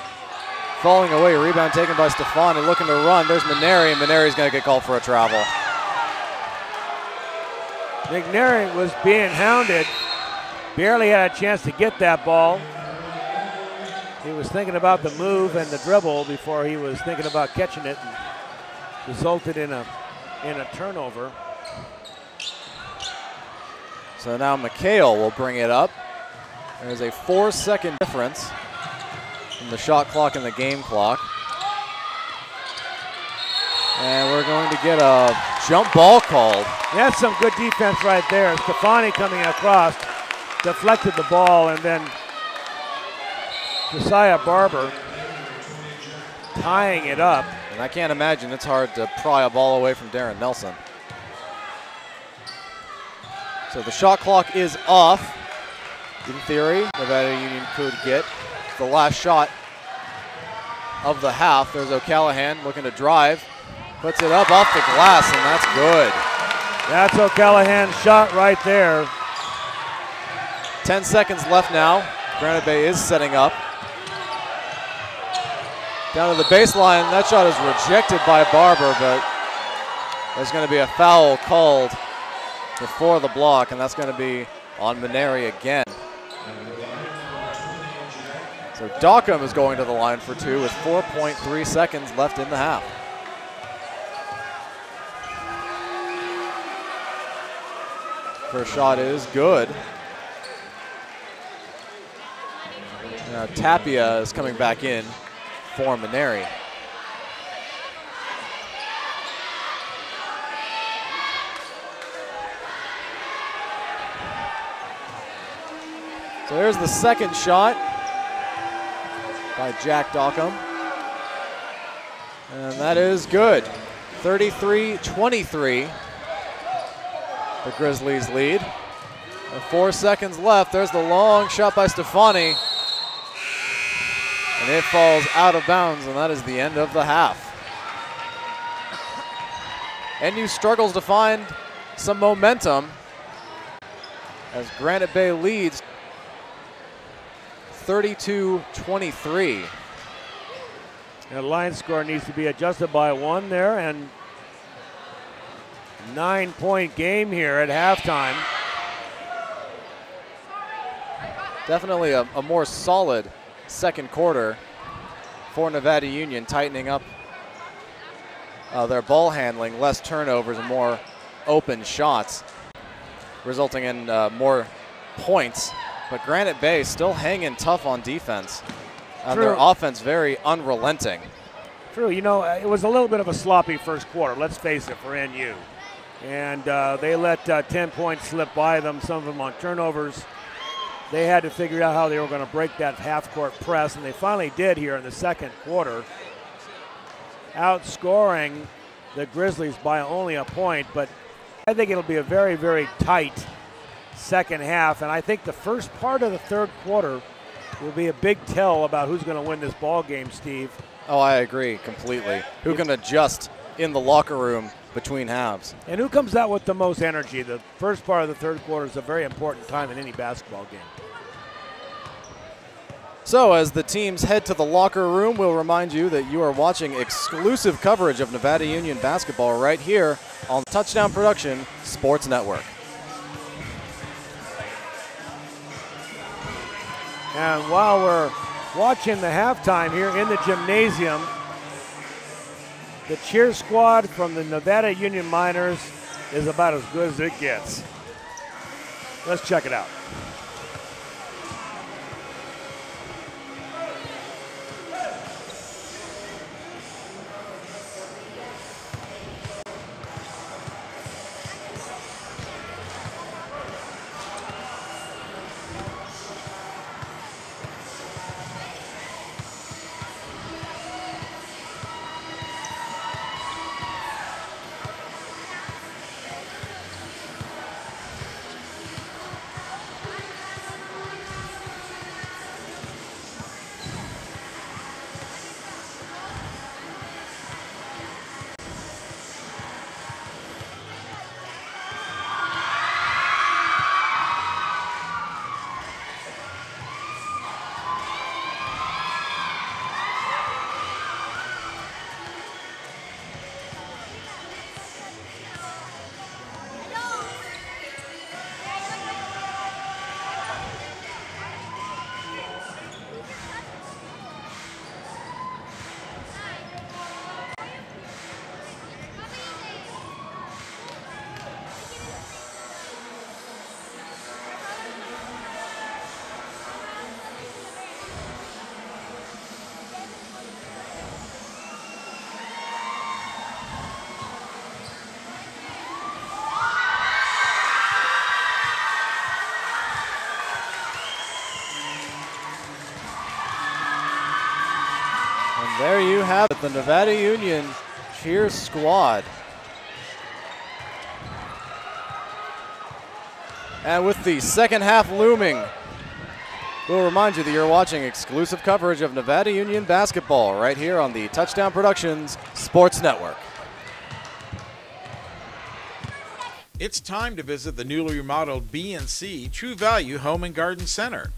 Falling away, rebound taken by Stefani, looking to run. There's Maneri, and Maneri's going to get called for a travel. McNary was being hounded. Barely had a chance to get that ball. He was thinking about the move and the dribble before he was thinking about catching it, and resulted in a turnover. So now McHale will bring it up. There's a 4-second difference in the shot clock and the game clock. And we're going to get a jump ball called. That's some good defense right there. Stefani coming across, deflected the ball, and then Josiah Barber tying it up. And I can't imagine it's hard to pry a ball away from Darren Nelson. So the shot clock is off. In theory, Nevada Union could get the last shot of the half. There's O'Callahan looking to drive. Puts it up off the glass, and that's good. That's O'Callahan's shot right there. 10 seconds left now. Granite Bay is setting up. Down to the baseline. That shot is rejected by Barber, but there's going to be a foul called before the block, and that's going to be on Maneri again. So Dockham is going to the line for two with 4.3 seconds left in the half. First shot is good. Now Tapia is coming back in for Maneri. So there's the second shot by Jack Dockham. And that is good. 33-23. The Grizzlies lead. With 4 seconds left. There's the long shot by Stefani. And it falls out of bounds, and that is the end of the half. NU struggles to find some momentum as Granite Bay leads 32-23. The line score needs to be adjusted by 1 there, and 9-point game here at halftime. Definitely a more solid second quarter for Nevada Union, tightening up their ball handling, less turnovers and more open shots, resulting in more points. But Granite Bay still hanging tough on defense. Their offense very unrelenting. True, you know, it was a little bit of a sloppy first quarter, let's face it, for NU. And they let 10 points slip by them, some of them on turnovers. They had to figure out how they were going to break that half-court press, and they finally did here in the second quarter, outscoring the Grizzlies by only a point. But I think it'll be a very, very tight second half, and I think the first part of the third quarter will be a big tell about who's going to win this ball game, Steve. Oh, I agree completely. Who can adjust in the locker room between halves. And who comes out with the most energy? The first part of the third quarter is a very important time in any basketball game. So as the teams head to the locker room, we'll remind you that you are watching exclusive coverage of Nevada Union basketball right here on Touchdown Production Sports Network. And while we're watching the halftime here in the gymnasium, The cheer squad from the Nevada Union Miners is about as good as it gets. Let's check it out. There you have it, the Nevada Union cheer squad. And with the second half looming, we'll remind you that you're watching exclusive coverage of Nevada Union basketball right here on the Touchdown Productions Sports Network. It's time to visit the newly remodeled B&C True Value Home and Garden Center.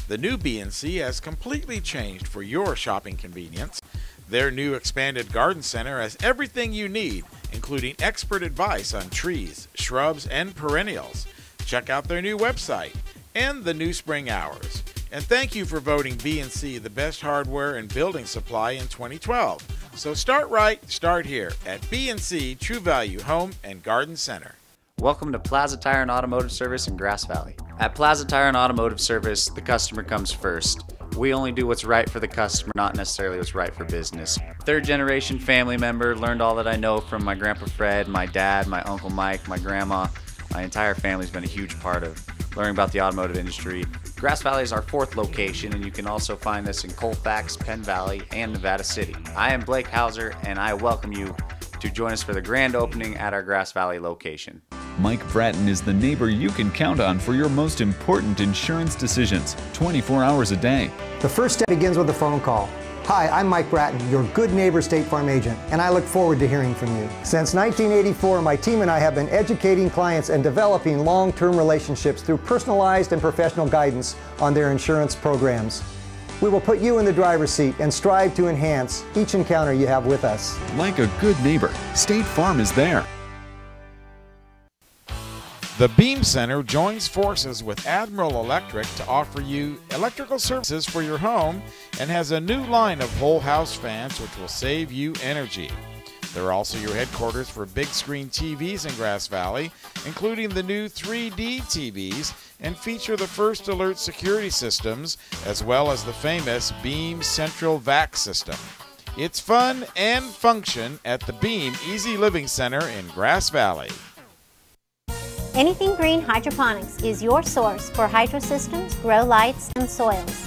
The new B&C has completely changed for your shopping convenience. Their new expanded garden center has everything you need, including expert advice on trees, shrubs, and perennials. Check out their new website and the new spring hours. And thank you for voting B&C the best hardware and building supply in 2012. So start right, start here at B&C True Value Home and Garden Center. Welcome to Plaza Tire and Automotive Service in Grass Valley. At Plaza Tire and Automotive Service, the customer comes first. We only do what's right for the customer, not necessarily what's right for business. Third generation family member, learned all that I know from my Grandpa Fred, my dad, my Uncle Mike, my grandma. My entire family's been a huge part of learning about the automotive industry. Grass Valley is our fourth location, and you can also find us in Colfax, Penn Valley, and Nevada City. I am Blake Hauser, and I welcome you to join us for the grand opening at our Grass Valley location. Mike Bratton is the neighbor you can count on for your most important insurance decisions, 24 hours a day. The first step begins with a phone call. Hi, I'm Mike Bratton, your good neighbor State Farm agent, and I look forward to hearing from you. Since 1984, my team and I have been educating clients and developing long-term relationships through personalized and professional guidance on their insurance programs. We will put you in the driver's seat and strive to enhance each encounter you have with us. Like a good neighbor, State Farm is there. The Beam Center joins forces with Admiral Electric to offer you electrical services for your home and has a new line of whole house fans which will save you energy. They're also your headquarters for big screen TVs in Grass Valley, including the new 3D TVs, and feature the First Alert security systems as well as the famous Beam Central Vac system. It's fun and function at the Beam Easy Living Center in Grass Valley. Anything Green Hydroponics is your source for hydro systems, grow lights, and soils.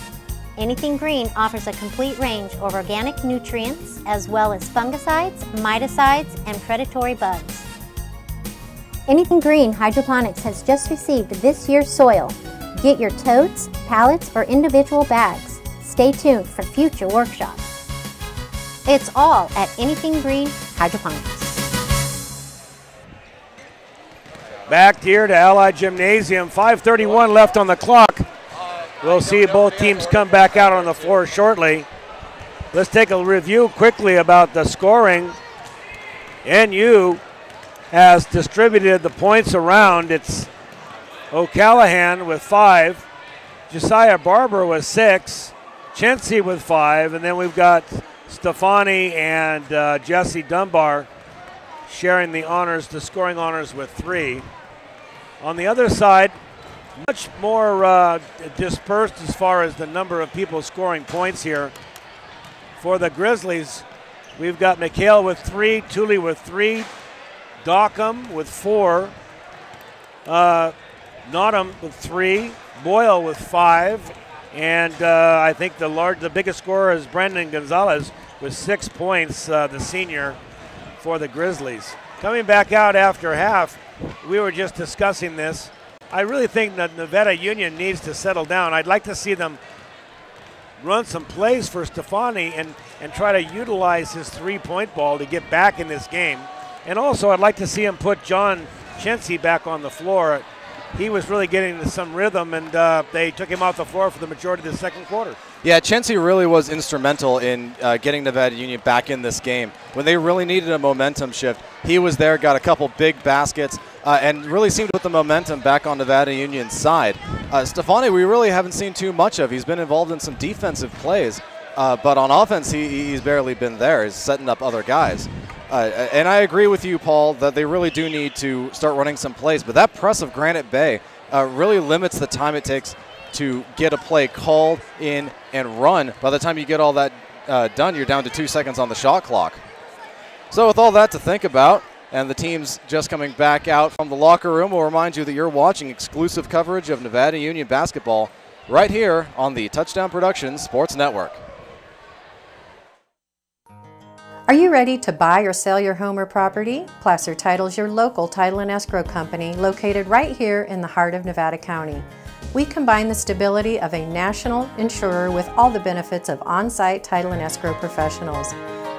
Anything Green offers a complete range of organic nutrients as well as fungicides, miticides, and predatory bugs. Anything Green Hydroponics has just received this year's soil. Get your totes, pallets, or individual bags. Stay tuned for future workshops. It's all at Anything Green Hydroponics. Back here to Allied Gymnasium, 5:31 left on the clock. We'll see both teams come back out on the floor shortly. Let's take a review quickly about the scoring. NU has distributed the points around. It's O'Callahan with 5, Josiah Barber with 6, Chensey with 5, and then we've got Stefani and Jesse Dunbar sharing the honors, the scoring honors with 3. On the other side, much more dispersed as far as the number of people scoring points here. For the Grizzlies, we've got McHale with 3, Tooley with 3, Dockham with 4, Nottam with 3, Boyle with 5, and I think the biggest scorer is Brandon Gonzalez with 6 points, the senior for the Grizzlies. Coming back out after half, we were just discussing this. I really think that Nevada Union needs to settle down. I'd like to see them run some plays for Stefani and try to utilize his 3-point ball to get back in this game. And also, I'd like to see him put John Chency back on the floor. He was really getting some rhythm, and they took him off the floor for the majority of the second quarter. Yeah, Chency really was instrumental in getting Nevada Union back in this game. When they really needed a momentum shift, he was there, got a couple big baskets, and really seemed to put the momentum back on Nevada Union's side. Stefani, we really haven't seen too much of. He's been involved in some defensive plays, but on offense, he's barely been there. He's setting up other guys. And I agree with you, Paul, that they really do need to start running some plays. But that press of Granite Bay really limits the time it takes to get a play called in and run. By the time you get all that done, you're down to 2 seconds on the shot clock. So with all that to think about, and the teams just coming back out from the locker room, we'll remind you that you're watching exclusive coverage of Nevada Union basketball right here on the Touchdown Productions Sports Network. Are you ready to buy or sell your home or property? Placer Title is your local title and escrow company located right here in the heart of Nevada County. We combine the stability of a national insurer with all the benefits of on-site title and escrow professionals.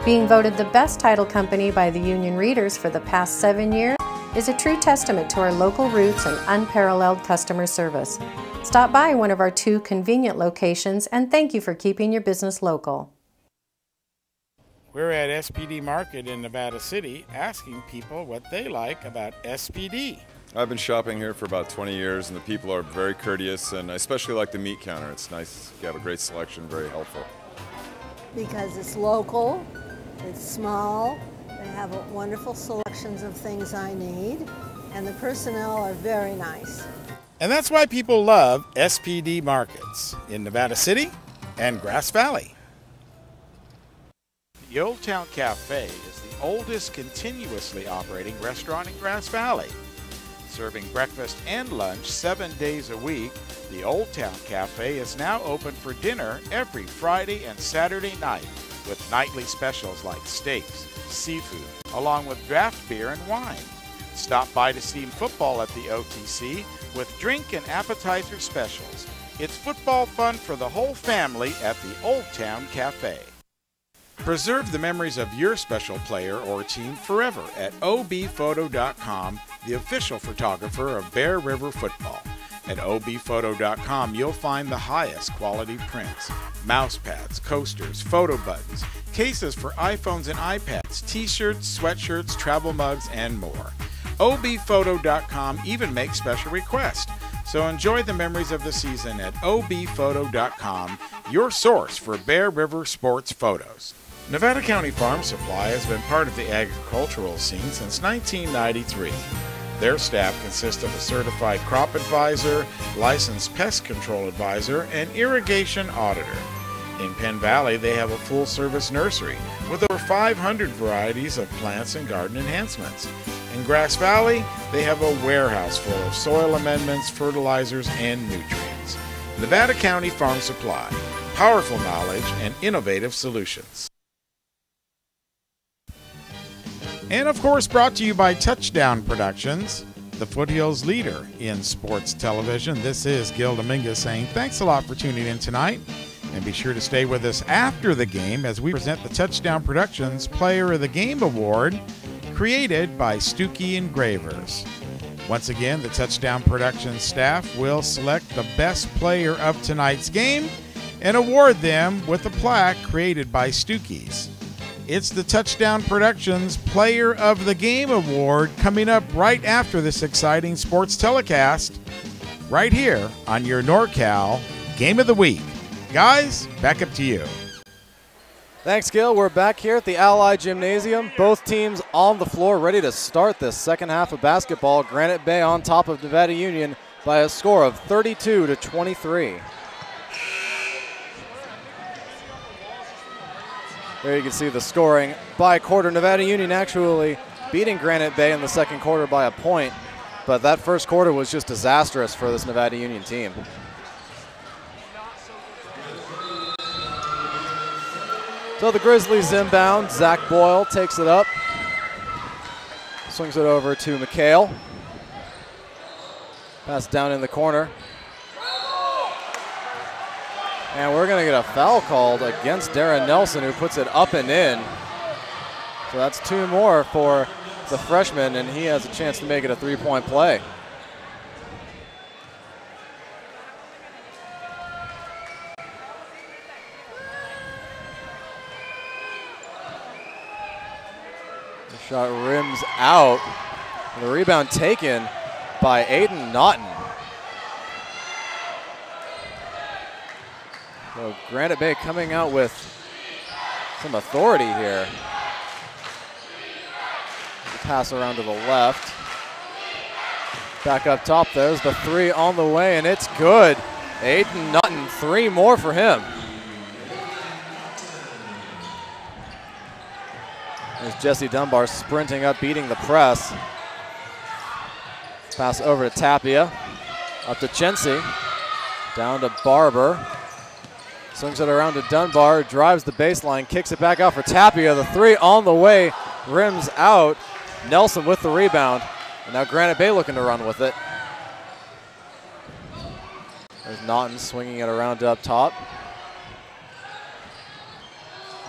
Being voted the best title company by the Union Readers for the past 7 years is a true testament to our local roots and unparalleled customer service. Stop by one of our 2 convenient locations, and thank you for keeping your business local. We're at SPD Market in Nevada City asking people what they like about SPD. I've been shopping here for about 20 years, and the people are very courteous, and I especially like the meat counter. It's nice. You have a great selection, very helpful. Because it's local, it's small, they have wonderful selections of things I need, and the personnel are very nice. And that's why people love SPD Markets in Nevada City and Grass Valley. The Old Town Cafe is the oldest continuously operating restaurant in Grass Valley. Serving breakfast and lunch 7 days a week, the Old Town Cafe is now open for dinner every Friday and Saturday night with nightly specials like steaks, seafood, along with draft beer and wine. Stop by to see football at the OTC with drink and appetizer specials. It's football fun for the whole family at the Old Town Cafe. Preserve the memories of your special player or team forever at obphoto.com, the official photographer of Bear River football. At obphoto.com, you'll find the highest quality prints, mouse pads, coasters, photo buttons, cases for iPhones and iPads, t-shirts, sweatshirts, travel mugs, and more. obphoto.com even makes special requests. So enjoy the memories of the season at obphoto.com, your source for Bear River sports photos. Nevada County Farm Supply has been part of the agricultural scene since 1993. Their staff consists of a certified crop advisor, licensed pest control advisor, and irrigation auditor. In Penn Valley, they have a full-service nursery with over 500 varieties of plants and garden enhancements. In Grass Valley, they have a warehouse full of soil amendments, fertilizers, and nutrients. Nevada County Farm Supply, powerful knowledge and innovative solutions. And of course, brought to you by Touchdown Productions, the Foothills leader in sports television. This is Gil Dominguez saying thanks a lot for tuning in tonight. And be sure to stay with us after the game as we present the Touchdown Productions Player of the Game Award, created by Stuckey Engravers. Once again, the Touchdown Productions staff will select the best player of tonight's game and award them with a plaque created by Stuckey's. It's the Touchdown Productions Player of the Game Award coming up right after this exciting sports telecast, right here on your NorCal Game of the Week. Guys, back up to you. Thanks, Gil. We're back here at the Allied Gymnasium. Both teams on the floor ready to start this second half of basketball. Granite Bay on top of Nevada Union by a score of 32-23. There you can see the scoring by quarter. Nevada Union actually beating Granite Bay in the second quarter by a point, but that first quarter was just disastrous for this Nevada Union team. So the Grizzlies inbound. Zach Boyle takes it up. Swings it over to McHale. Pass down in the corner. And we're going to get a foul called against Darren Nelson, who puts it up and in. So that's 2 more for the freshman, and he has a chance to make it a 3-point play. Shot rims out. The rebound taken by Aiden Naughton. So Granite Bay coming out with some authority here. Pass around to the left. Back up top, there's the 3 on the way, and it's good. Aiden Naughton, 3 more for him. There's Jesse Dunbar sprinting up, beating the press. Pass over to Tapia. Up to Chensi. Down to Barber. Swings it around to Dunbar, drives the baseline, kicks it back out for Tapia. The 3 on the way, rims out. Nelson with the rebound. And now Granite Bay looking to run with it. There's Naughton swinging it around up top.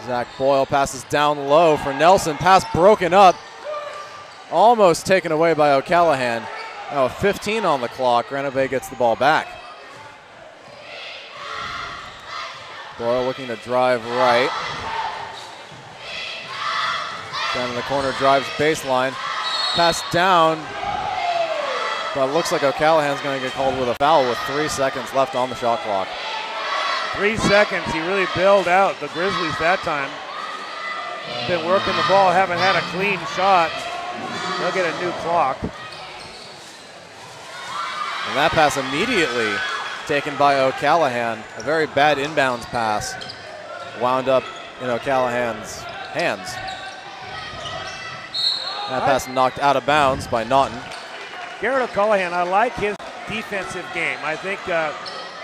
Zach Boyle passes down low for Nelson. Pass broken up. Almost taken away by O'Callahan. Now 15 on the clock. Granite Bay gets the ball back. Boyle looking to drive right. Down in the corner, drives baseline. Pass down. But it looks like O'Callahan's going to get called with a foul with 3 seconds left on the shot clock. 3 seconds, he really bailed out the Grizzlies that time. Been working the ball, haven't had a clean shot. They'll get a new clock. And that pass immediately taken by O'Callahan. A very bad inbounds pass. Wound up in O'Callahan's hands. That pass knocked out of bounds by Naughton. Garrett O'Callahan, I like his defensive game. I think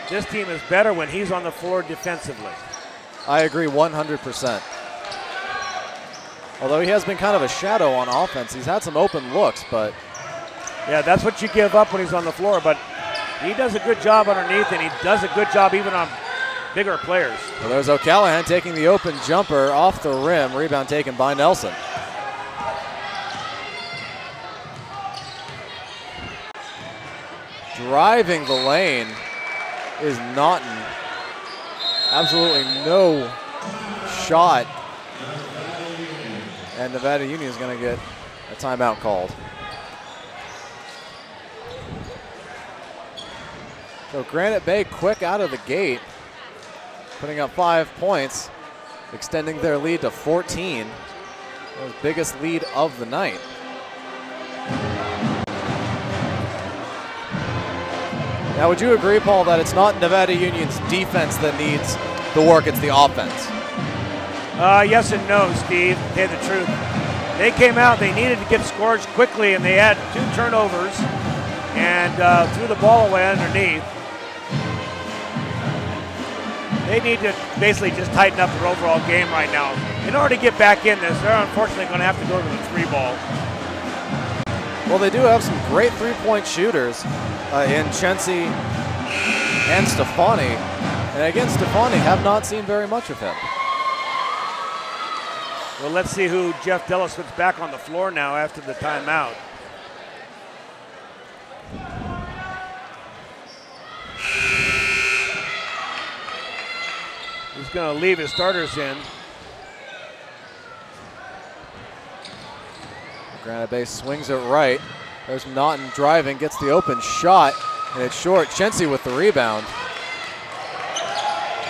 this team is better when he's on the floor defensively. I agree 100%. Although he has been kind of a shadow on offense. He's had some open looks, but... Yeah, that's what you give up when he's on the floor, but he does a good job underneath, and he does a good job even on bigger players. Well, there's O'Callahan taking the open jumper off the rim. Rebound taken by Nelson. Driving the lane is Naughton. Absolutely no shot. And Nevada Union is going to get a timeout called. So Granite Bay quick out of the gate, putting up 5 points, extending their lead to 14. The biggest lead of the night. Now, would you agree, Paul, that it's not Nevada Union's defense that needs the work, it's the offense? Yes and no, Steve, to tell you the truth. They came out, they needed to get scores quickly, and they had 2 turnovers and threw the ball away underneath. They need to basically just tighten up their overall game right now. In order to get back in this, they're unfortunately going to have to go to the 3-ball. Well, they do have some great 3-point shooters in Chensi and Stefani. And again, Stefani have not seen very much of him. Well, let's see who Jeff Dellis puts back on the floor now after the timeout. He's going to leave his starters in. Granite Bay swings it right. There's Naughton driving, gets the open shot, and it's short. Chensi with the rebound.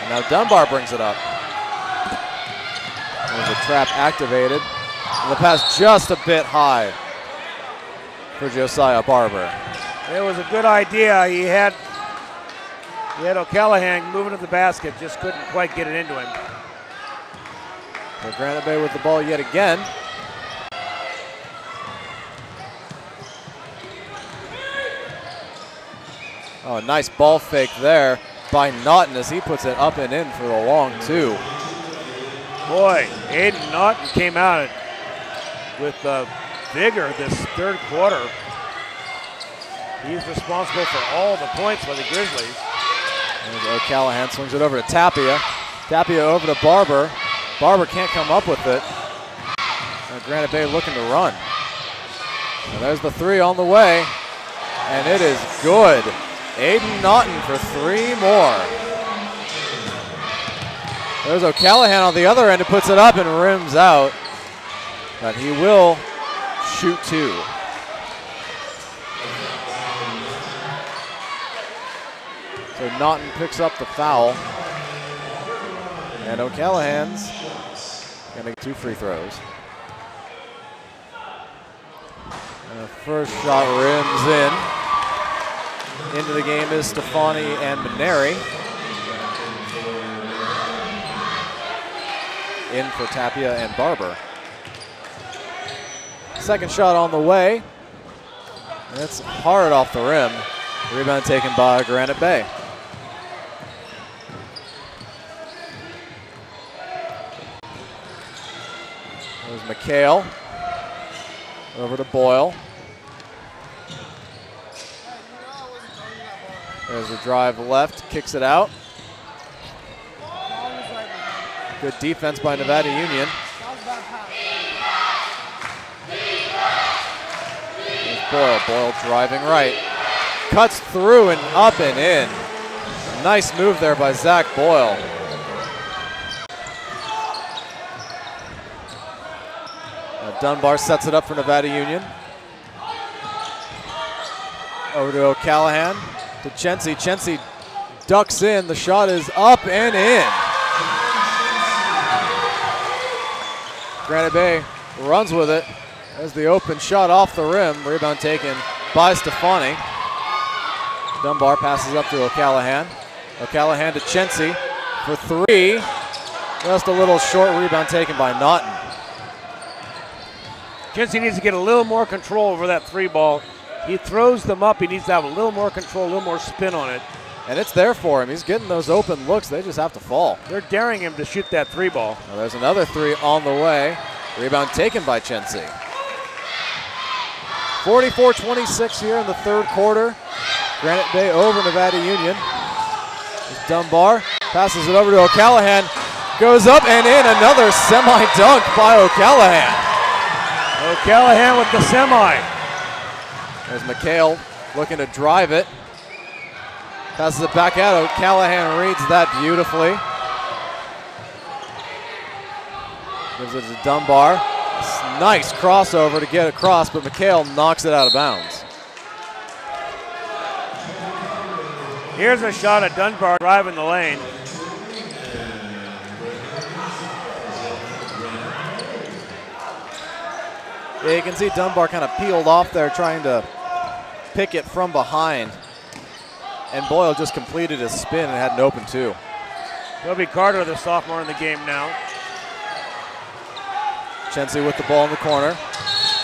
And now Dunbar brings it up. trap activated. And the pass just a bit high for Josiah Barber. It was a good idea. He had O'Callahan moving to the basket, just couldn't quite get it into him. So Granite Bay with the ball yet again. Oh, nice ball fake there by Naughton as he puts it up and in for the long two. Boy, Aiden Naughton came out with vigor this third quarter. He's responsible for all the points for the Grizzlies. There's O'Callahan, swings it over to Tapia. Tapia over to Barber. Barber can't come up with it. And Granite Bay looking to run. And there's the three on the way. And it is good. Aiden Naughton for three more. There's O'Callahan on the other end who puts it up and rims out. But he will shoot two. So Naughton picks up the foul. And O'Callahan's gonna get two free throws. And the first shot rims in. Into the game is Stefani and Maneri. In for Tapia and Barber. Second shot on the way. And it's hard off the rim. Rebound taken by Granite Bay. There's McHale. Over to Boyle. There's a drive left, kicks it out. Good defense by Nevada Union. There's Boyle. Boyle driving right. Cuts through and up and in. Nice move there by Zach Boyle. Dunbar sets it up for Nevada Union. Over to O'Callahan. To Chency. Chency ducks in. The shot is up and in. Granite Bay runs with it. There's the open shot off the rim. Rebound taken by Stefani. Dunbar passes up to O'Callahan. O'Callahan to Chency for three. Just a little short, rebound taken by Naughton. Chency needs to get a little more control over that three ball. He throws them up. He needs to have a little more control, a little more spin on it. And it's there for him. He's getting those open looks. They just have to fall. They're daring him to shoot that three ball. Well, there's another three on the way. Rebound taken by Chency. 44-26 here in the third quarter. Granite Bay over Nevada Union. There's Dunbar passes it over to O'Callahan. Goes up and in. Another semi-dunk by O'Callahan. O'Callahan with the semi. There's McHale looking to drive it. Passes it back out. O'Callahan reads that beautifully. Gives it to Dunbar. Nice crossover to get across, but McHale knocks it out of bounds. Here's a shot at Dunbar driving the lane. Yeah, you can see Dunbar kind of peeled off there trying to pick it from behind. And Boyle just completed his spin and had an open two. Toby Carter, the sophomore in the game now. Chency with the ball in the corner.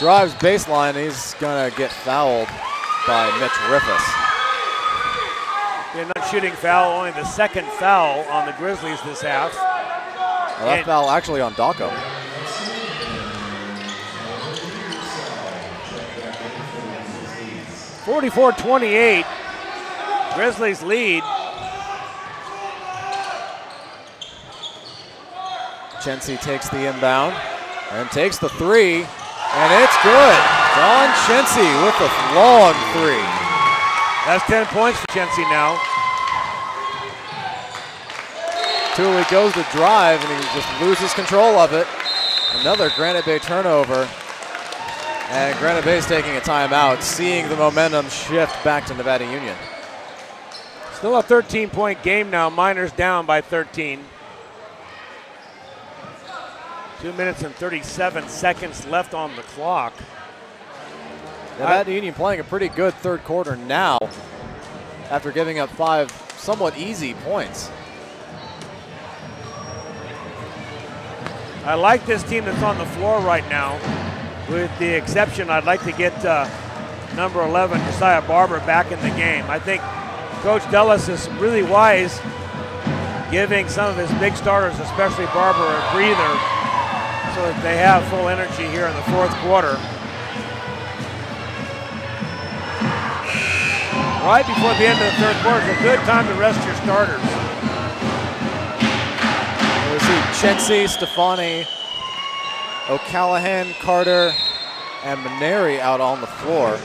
Drives baseline. He's going to get fouled by Mitch Riffus. Yeah, not shooting foul, only the second foul on the Grizzlies this half. Well, that foul actually on Daco. (44-28). Grizzlies lead. Chency takes the inbound and takes the three, and it's good. Don Chency with the long three. That's 10 points for Chency now. Tooley goes to drive, and he just loses control of it. Another Granite Bay turnover. And Granite Bay's taking a timeout, seeing the momentum shift back to Nevada Union. Still a 13-point game now. Miners down by 13. 2 minutes and 37 seconds left on the clock. Nevada Union playing a pretty good third quarter now after giving up 5 somewhat easy points. I like this team that's on the floor right now. With the exception, I'd like to get number 11, Josiah Barber, back in the game. I think Coach Dellis is really wise giving some of his big starters, especially Barber, a breather so that they have full energy here in the fourth quarter. Right before the end of the third quarter is a good time to rest your starters. We see Chensi, Stefani, O'Callahan, Carter, and Maneri out on the floor.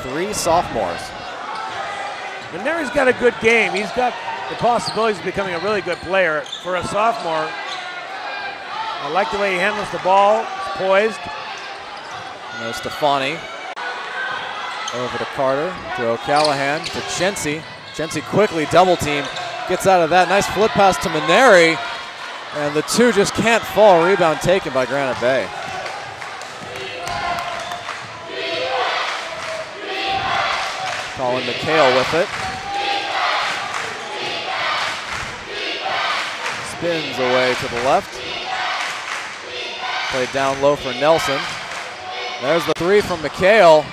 3 sophomores. Maneri's got a good game. He's got the possibilities of becoming a really good player. For a sophomore, I like the way he handles the ball. He's poised. There's Stefani. Over to Carter, to O'Callahan, to Chensi. Chensi quickly double team, gets out of that. Nice flip pass to Maneri, and the 2 just can't fall. Rebound taken by Granite Bay. Colin McHale with it. Spins away to the left. Played down low for Nelson. There's the 3 from McHale.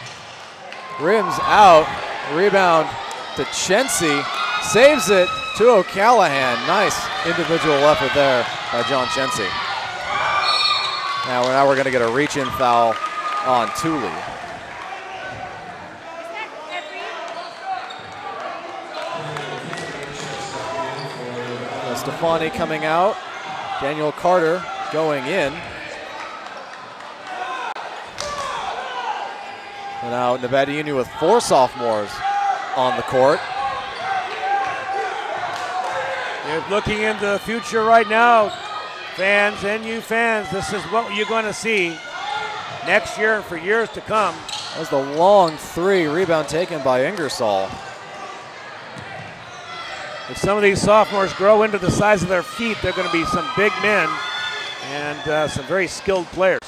Rims out, rebound to Chensi, saves it to O'Callahan. Nice individual effort there by John Chensi. Now we're going to get a reach-in foul on Tooley. Stefani coming out, Daniel Carter going in. And now Nevada Union with 4 sophomores on the court. You're looking into the future right now, fans and you fans. This is what you're going to see next year and for years to come. That was the long 3, rebound taken by Ingersoll. If some of these sophomores grow into the size of their feet, they're going to be some big men and some very skilled players.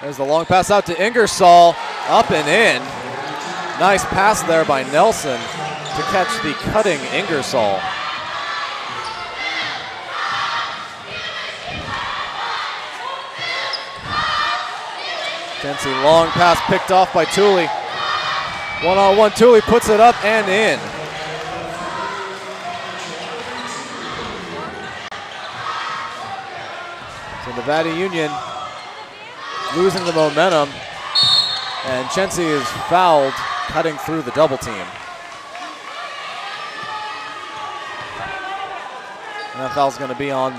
There's the long pass out to Ingersoll, up and in. Nice pass there by Nelson to catch the cutting Ingersoll. Chensi, long pass picked off by Tooley. 1-on-1, Tooley puts it up and in. So Nevada Union losing the momentum, and Chensi is fouled, cutting through the double team. And that foul's going to be on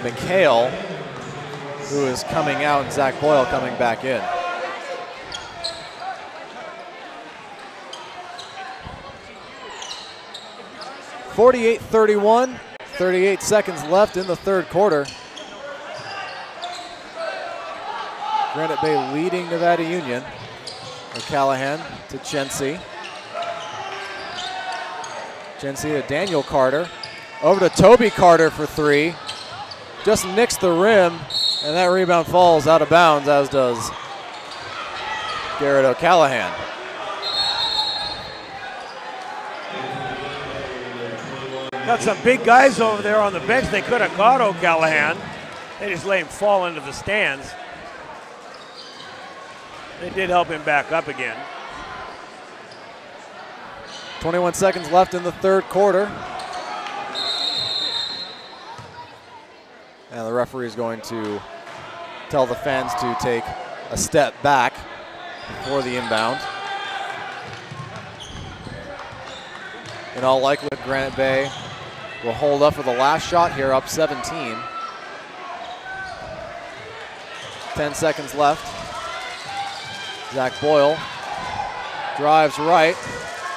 McHale, who is coming out, and Zach Boyle coming back in. (48-31), 38 seconds left in the third quarter. Granite Bay leading Nevada Union. O'Callahan to Chensi. Chensi to Daniel Carter. Over to Toby Carter for 3. Just nicks the rim, and that rebound falls out of bounds, as does Garrett O'Callahan. Got some big guys over there on the bench. They could have caught O'Callahan. They just let him fall into the stands. They did help him back up again. 21 seconds left in the third quarter. And the referee is going to tell the fans to take a step back before the inbound. In all likelihood, Granite Bay will hold up for the last shot here, up 17. 10 seconds left. Zach Boyle drives right.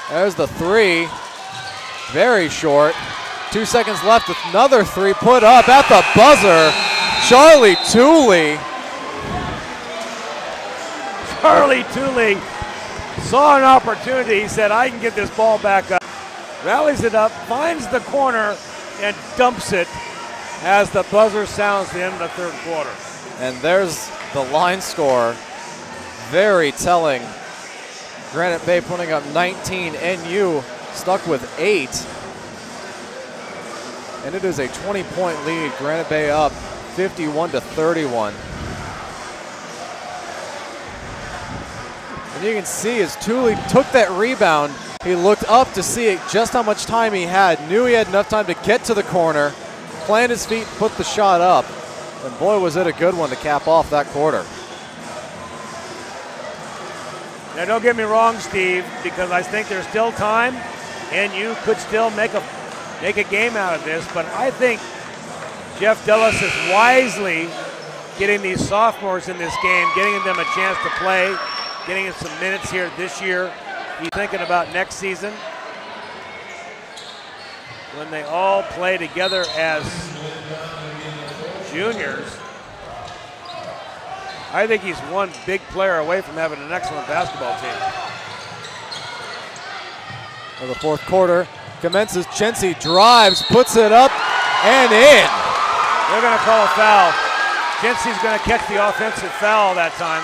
There's the 3. Very short. 2 seconds left with another 3 put up at the buzzer. Charlie Tooley. Charlie Tooley saw an opportunity. He said, I can get this ball back up. Rallies it up, finds the corner, and dumps it as the buzzer sounds the end of the third quarter. And there's the line score. Very telling. Granite Bay putting up 19, NU stuck with 8. And it is a 20-point lead. Granite Bay up 51-31. And you can see as Tooley took that rebound, he looked up to see just how much time he had, knew he had enough time to get to the corner, plant his feet, put the shot up. And boy, was it a good one to cap off that quarter. Now, don't get me wrong, Steve, because I think there's still time, and you could still make a game out of this. But I think Jeff Dillis is wisely getting these sophomores in this game, getting them a chance to play, getting some minutes here this year. He's thinking about next season when they all play together as juniors. I think he's one big player away from having an excellent basketball team. Well, the fourth quarter commences. Chency drives, puts it up and in. They're going to call a foul. Chency's going to catch the offensive foul that time.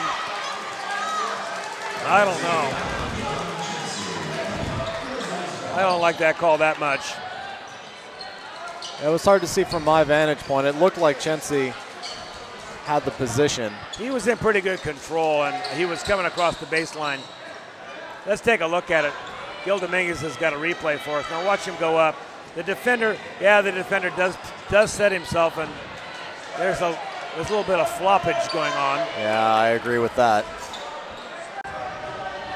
I don't know. I don't like that call that much. It was hard to see from my vantage point. It looked like Chency had the position. He was in pretty good control, and he was coming across the baseline. Let's take a look at it. Gil Dominguez has got a replay for us. Now watch him go up. The defender, the defender does set himself, and there's a little bit of floppage going on. Yeah, I agree with that.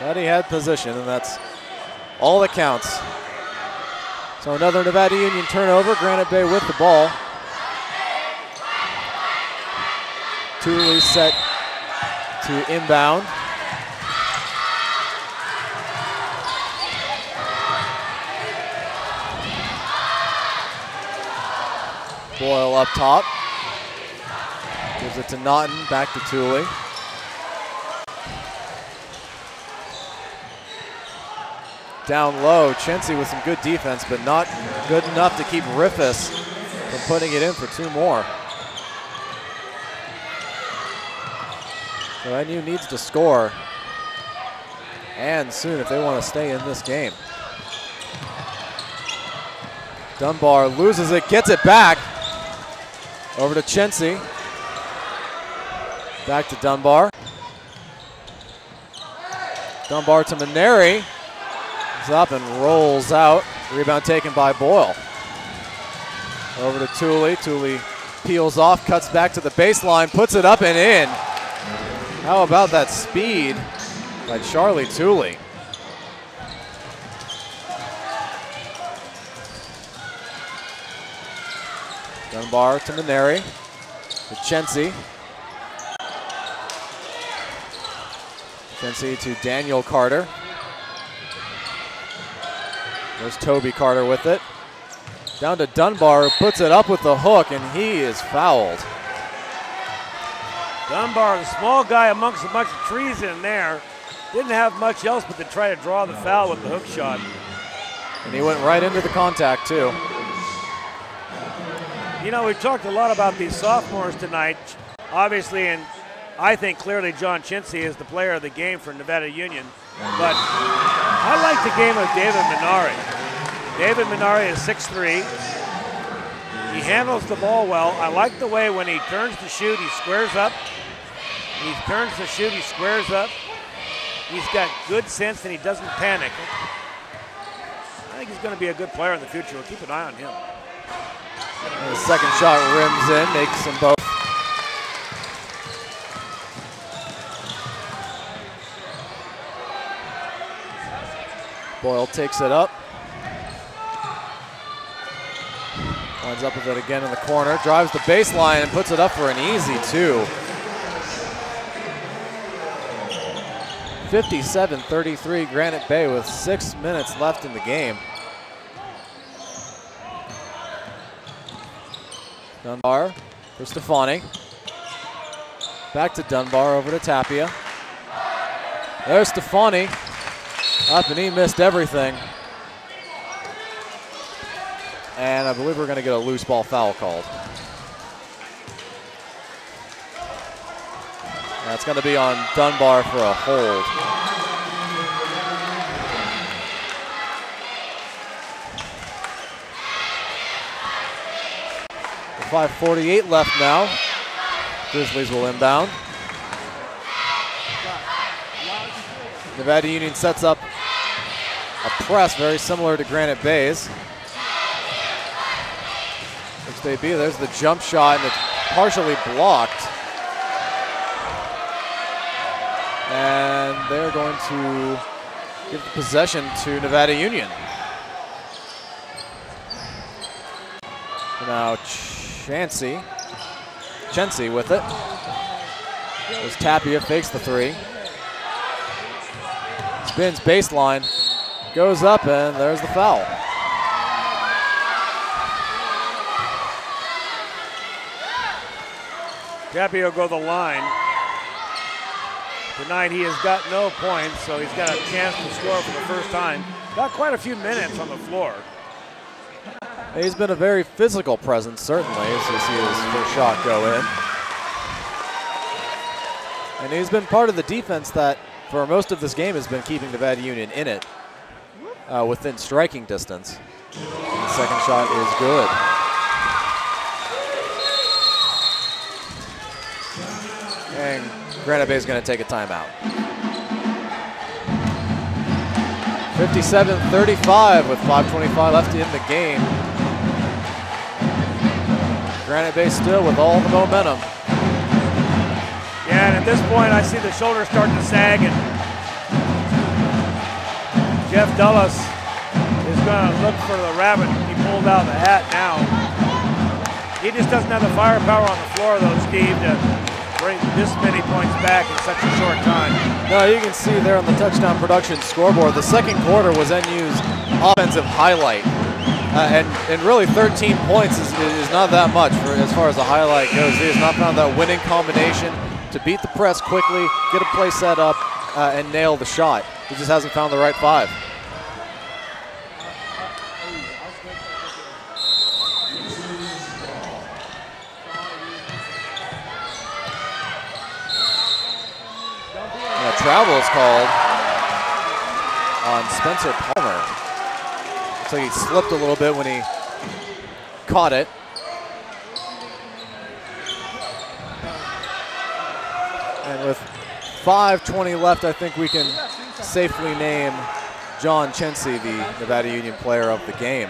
But he had position, and that's all that counts. So another Nevada Union turnover. Granite Bay with the ball. Tooley set to inbound. Boyle up top. Gives it to Naughton, back to Tooley. Down low, Chency with some good defense, but not good enough to keep Riffus from putting it in for two more. So NU needs to score, and soon if they want to stay in this game. Dunbar loses it, gets it back. Over to Chency. Back to Dunbar. Dunbar to Maneri. He's up and rolls out. Rebound taken by Boyle. Over to Tooley. Tooley peels off, cuts back to the baseline, puts it up and in. How about that speed by Charlie Tooley? Dunbar to Maneri. To Chency. Chency to Daniel Carter. There's Toby Carter with it. Down to Dunbar, who puts it up with the hook, and he is fouled. Dunbar, the small guy amongst a bunch of trees in there, didn't have much else but to try to draw the foul with the hook shot. And he went right into the contact, too. You know, we've talked a lot about these sophomores tonight, obviously, and I think clearly John Chency is the player of the game for Nevada Union. But I like the game of David Minari. David Minari is 6'3". He handles the ball well. I like the way when he turns to shoot, he squares up. He turns to shoot, he squares up. He's got good sense and he doesn't panic. I think he's going to be a good player in the future. We'll keep an eye on him. And the second shot rims in, makes them both. Boyle takes it up. Winds up with it again in the corner. Drives the baseline and puts it up for an easy two. 57-33 Granite Bay with 6 minutes left in the game. Dunbar for Stefani. Back to Dunbar, over to Tapia. There's Stefani. Up and he missed everything. And I believe we're going to get a loose ball foul called. That's going to be on Dunbar for a hold. With 5:48 left now. Grizzlies will inbound. Nevada Union sets up a press very similar to Granite Bay's. Which they be. There's the jump shot, and it's partially blocked. And they're going to give the possession to Nevada Union. Now Chency with it. There's Tapia, fakes the three. Spins baseline, goes up, and there's the foul. Tapia will go the line. Tonight he has got no points, so he's got a chance to score for the first time. Got quite a few minutes on the floor. He's been a very physical presence, certainly, as you see his first shot go in. And he's been part of the defense that, for most of this game, has been keeping Nevada Union in it, within striking distance. And the second shot is good. And Granite Bay is going to take a timeout. 57-35 with 5:25 left in the game. Granite Bay still with all the momentum. Yeah, and at this point I see the shoulders starting to sag, and Jeff Dulles is going to look for the rabbit. He pulled out the hat now. He just doesn't have the firepower on the floor though, Steve, to bring this many points back in such a short time. No, you can see there on the touchdown production scoreboard, the second quarter was NU's offensive highlight. And really 13 points is not that much as far as the highlight goes. He has not found that winning combination to beat the press quickly, get a play set up, and nail the shot. He just hasn't found the right five. Travel is called on Spencer Palmer. Looks like he slipped a little bit when he caught it. And with 5:20 left, I think we can safely name John Chency the Nevada Union player of the game.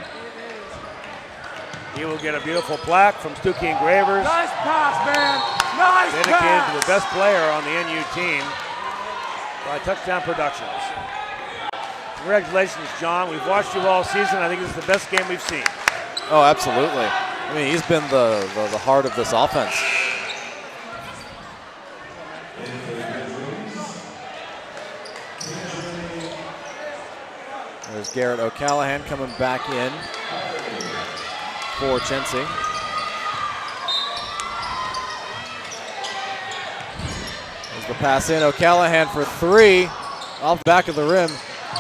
He will get a beautiful plaque from Stuckey Engravers. Nice pass, man. Nice dedicated pass. to the best player on the NU team by Touchdown Productions. Congratulations, John. We've watched you all season. I think this is the best game we've seen. Oh, absolutely. I mean, he's been the heart of this offense. There's Garrett O'Callahan coming back in for Chency. There's the pass in. O'Callahan for three. Off the back of the rim.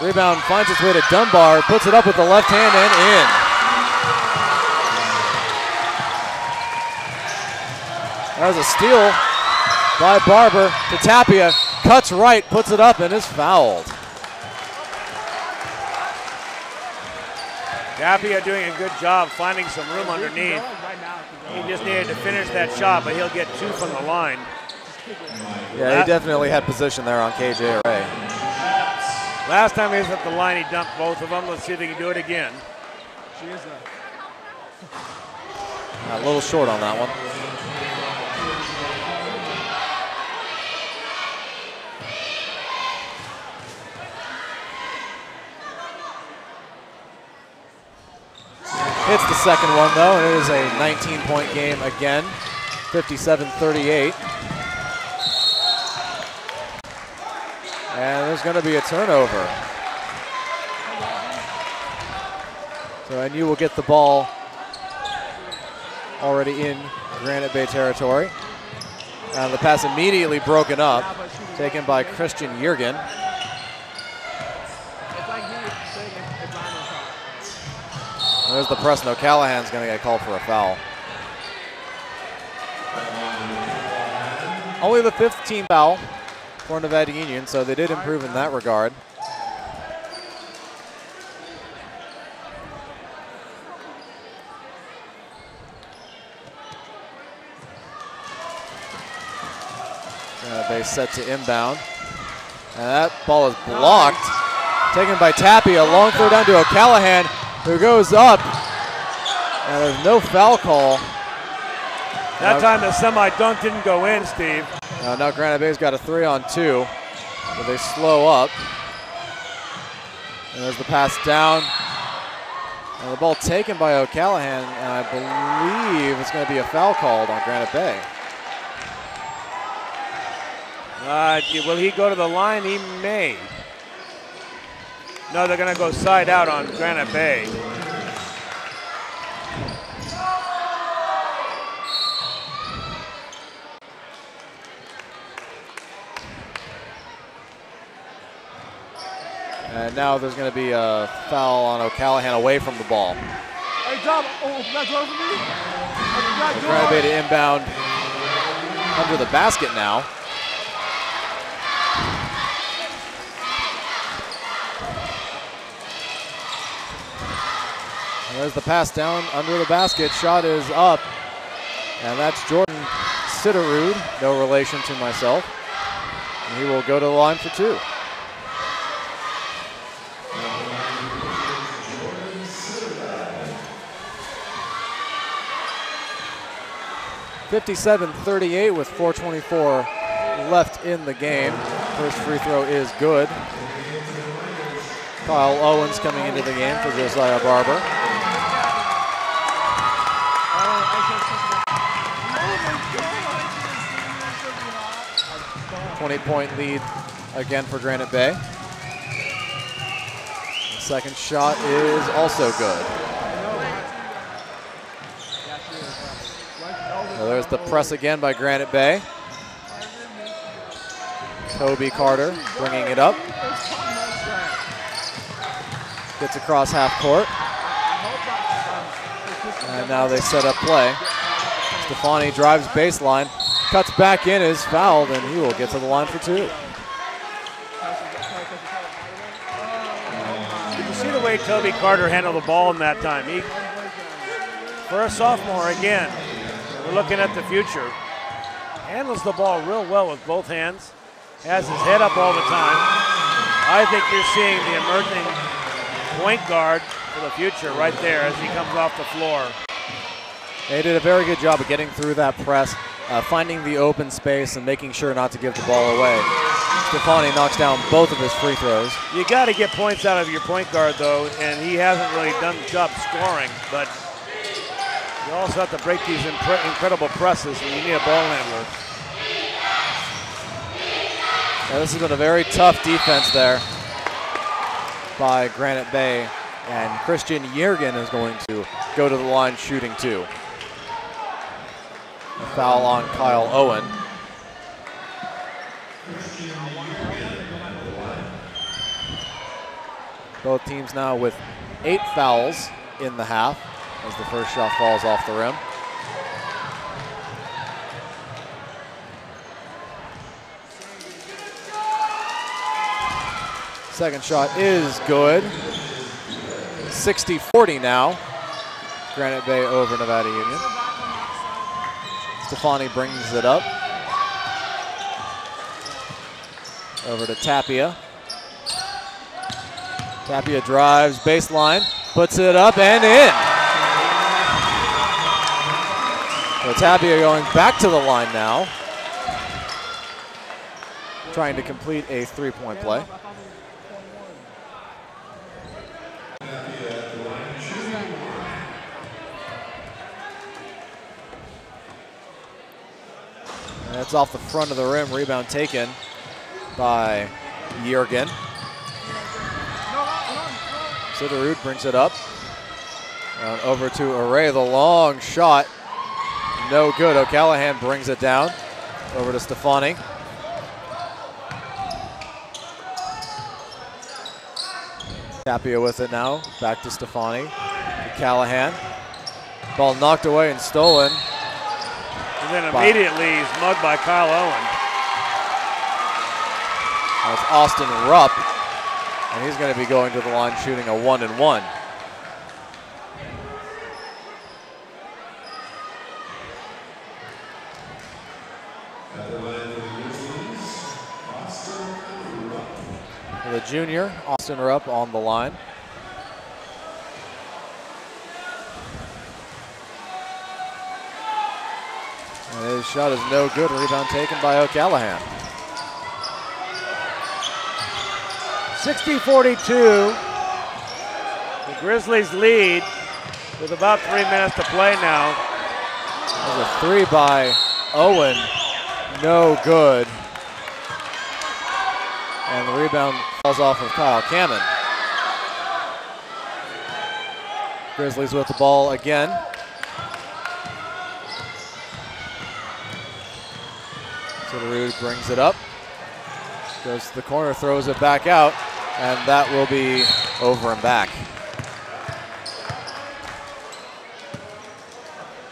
Rebound finds its way to Dunbar. Puts it up with the left hand and in. That was a steal by Barber to Tapia. Cuts right, puts it up, and is fouled. Tapia doing a good job finding some room underneath. He just needed to finish that shot, but he'll get two from the line. Yeah, he definitely had position there on KJ Array. Last time he was at the line, he dumped both of them. Let's see if he can do it again. A little short on that one. Hits the second one, though, and it is a 19-point game again, 57-38. And there's going to be a turnover. So NU will get the ball already in Granite Bay territory. And the pass immediately broken up, taken by Christian Jurgen. There's the press, and O'Callahan's going to get called for a foul. Only the 5th team foul for Nevada Union, so they did improve in that regard. They set to inbound. And that ball is blocked. Taken by Tapia. Long throw down to O'Callahan, who goes up. And there's no foul call. That time the semi-dunk didn't go in, Steve. Now Granite Bay's got a 3-on-2. But they slow up. And there's the pass down. And the ball taken by O'Callahan. And I believe it's going to be a foul called on Granite Bay. Will he go to the line? He may. No, they're going to go side out on Granite Bay. And now there's going to be a foul on O'Callahan away from the ball. Hey, John, that's over for me? Granite Bay to inbound under the basket now. And there's the pass down under the basket. Shot is up. And that's Jordan Sitterud, no relation to myself. And he will go to the line for 2. 57-38 with 4:24 left in the game. First free throw is good. Kyle Owens coming into the game for Josiah Barber. 20-point lead again for Granite Bay. The second shot is also good. Well, there's the press again by Granite Bay. Toby Carter bringing it up. Gets across half court. And now they set up play. Stefani drives baseline, cuts back in, is fouled, and he will get to the line for 2. Did you see the way Toby Carter handled the ball in that time? For a sophomore, again, we're looking at the future. Handles the ball real well with both hands. Has his head up all the time. I think you're seeing the emerging point guard for the future right there as he comes off the floor. They did a very good job of getting through that press, finding the open space and making sure not to give the ball away. Stefani knocks down both of his free throws. You got to get points out of your point guard, though, and he hasn't really done the job scoring, but you also have to break these incredible presses, and you need a ball handler. Now, this has been a very tough defense there by Granite Bay, and Christian Yergin is going to go to the line shooting 2. A foul on Kyle Owen. Both teams now with 8 fouls in the half as the first shot falls off the rim. Second shot is good. 60-40 now. Granite Bay over Nevada Union. Stefani brings it up. Over to Tapia. Tapia drives baseline, puts it up and in. So Tapia going back to the line now. Trying to complete a 3-point play. That's off the front of the rim. Rebound taken by Yergin. Sitterud brings it up. And over to Array. The long shot. No good. O'Callahan brings it down. Over to Stefani. Tapia with it now. Back to Stefani. Callahan. Ball knocked away and stolen. And then immediately he's mugged by Kyle Owen. That's Austin Rupp, and he's going to be going to the line shooting a 1-and-1. The junior, Austin Rupp, on the line. And his shot is no good. Rebound taken by O'Callahan. 60-42. The Grizzlies lead with about 3 minutes to play now. There's a three by Owen. No good. And the rebound falls off of Kyle Kamen. Grizzlies with the ball again. Sitterud brings it up. Goes to the corner, throws it back out, and that will be over and back.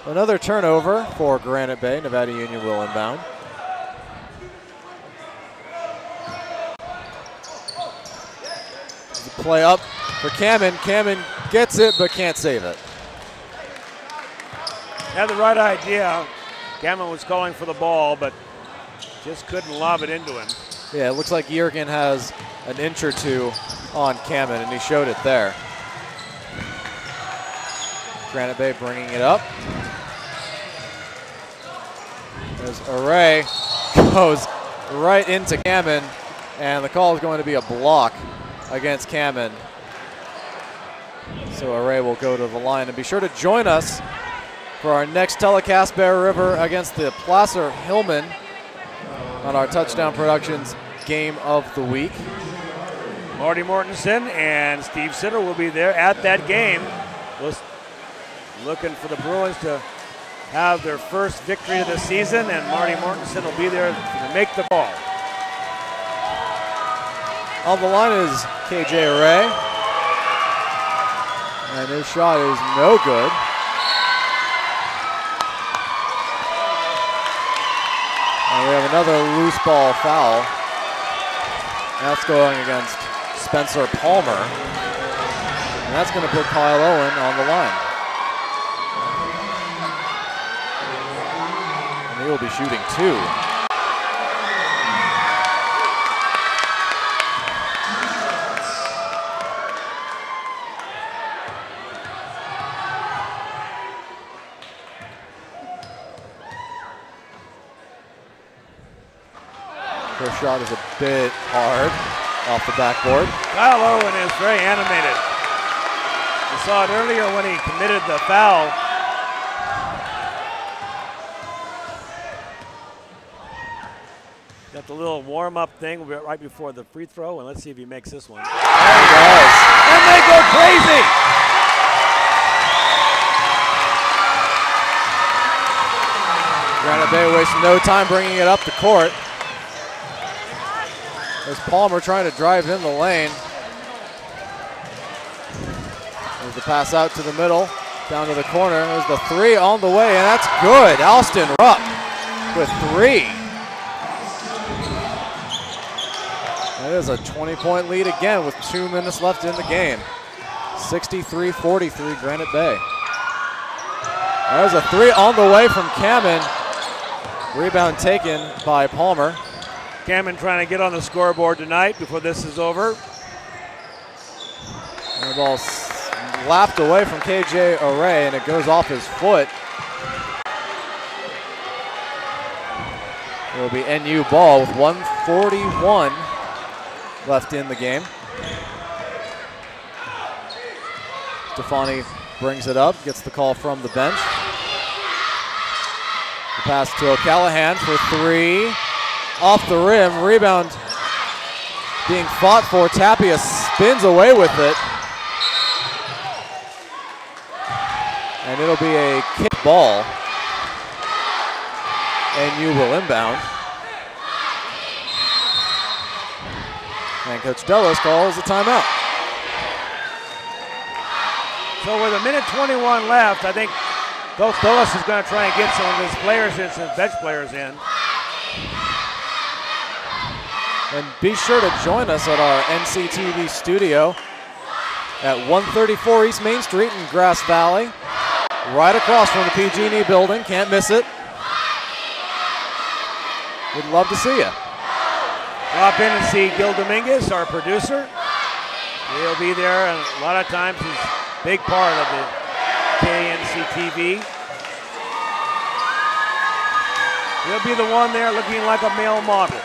Another turnover for Granite Bay. Nevada Union will inbound. Play up for Kamen. Kamen gets it, but can't save it. Had the right idea. Kamen was calling for the ball, but just couldn't lob it into him. Yeah, it looks like Jurgen has an inch or two on Kamen, and he showed it there. Granite Bay bringing it up. As Array goes right into Kamen, and the call is going to be a block against Kamen. So Array will go to the line, and be sure to join us for our next telecast, Bear River against the Placer Hillman, on our Touchdown Productions Game of the Week. Marty Mortensen and Steve Sitter will be there at that game. Looking for the Bruins to have their first victory of the season, and Marty Mortensen will be there to make the ball. On the line is KJ Array, and his shot is no good. And we have another loose ball foul. That's going against Spencer Palmer, and that's going to put Kyle Owen on the line. And he will be shooting two. First shot is a bit hard off the backboard. Kyle Owen is very animated. We saw it earlier when he committed the foul. Got the little warm-up thing right before the free throw, and let's see if he makes this one. There he does. And they go crazy! Granite Bay wastes no time bringing it up the court. There's Palmer trying to drive in the lane. There's the pass out to the middle, down to the corner. There's the three on the way, and that's good. Alston Rupp with three. It is a 20-point lead again with 2 minutes left in the game. 63-43 Granite Bay. There's a three on the way from Kamen. Rebound taken by Palmer. Kamen trying to get on the scoreboard tonight before this is over. And the ball lapped away from KJ Array, and it goes off his foot. It will be NU ball with 1:41 left in the game. Stefani brings it up, gets the call from the bench. The pass to O'Callahan for three. Off the rim, rebound being fought for. Tapia spins away with it. And it'll be a kick ball. NU will inbound. And Coach Delos calls a timeout. So with 1:21 left, I think Coach Billis is going to try and get some of his players in, some bench players in. And be sure to join us at our NCTV studio at 134 East Main Street in Grass Valley, right across from the PG&E building. Can't miss it. We'd love to see you. Drop in and see Gil Dominguez, our producer. He'll be there, and a lot of times he's a big part of the KNCTV. He'll be the one there looking like a male model.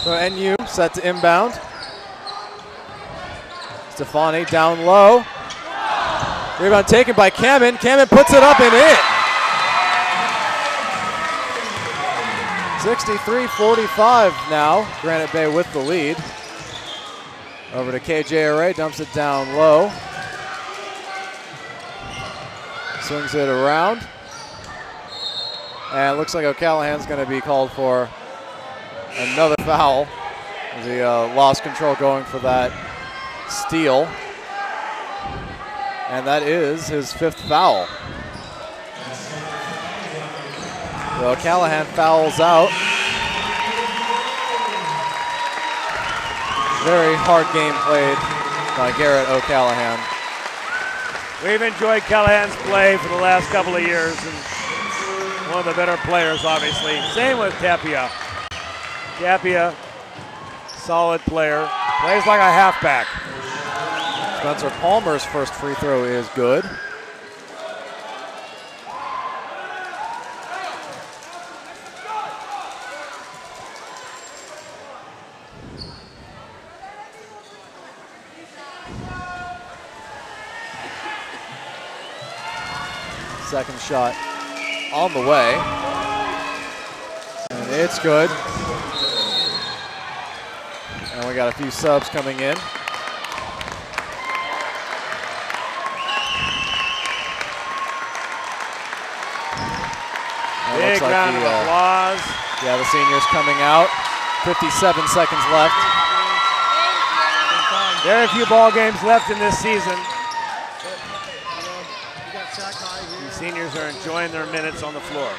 So NU set to inbound. Stefani down low. Rebound taken by Kamen. Kamen puts it up and in. 63-45 now. Granite Bay with the lead. Over to KJ Array, dumps it down low. Swings it around. And it looks like O'Callahan's going to be called for another foul. As he lost control going for that steal. And that is his 5th foul. So O'Callahan fouls out. Very hard game played by Garrett O'Callahan. We've enjoyed Callahan's play for the last couple of years, and one of the better players, obviously. Same with Tapia. Tapia, solid player, plays like a halfback. Spencer Palmer's first free throw is good. Second shot on the way. And it's good. And we got a few subs coming in. Big round of applause. Yeah, the seniors coming out. 57 seconds left. Very few ball games left in this season. The seniors are enjoying their minutes on the floor.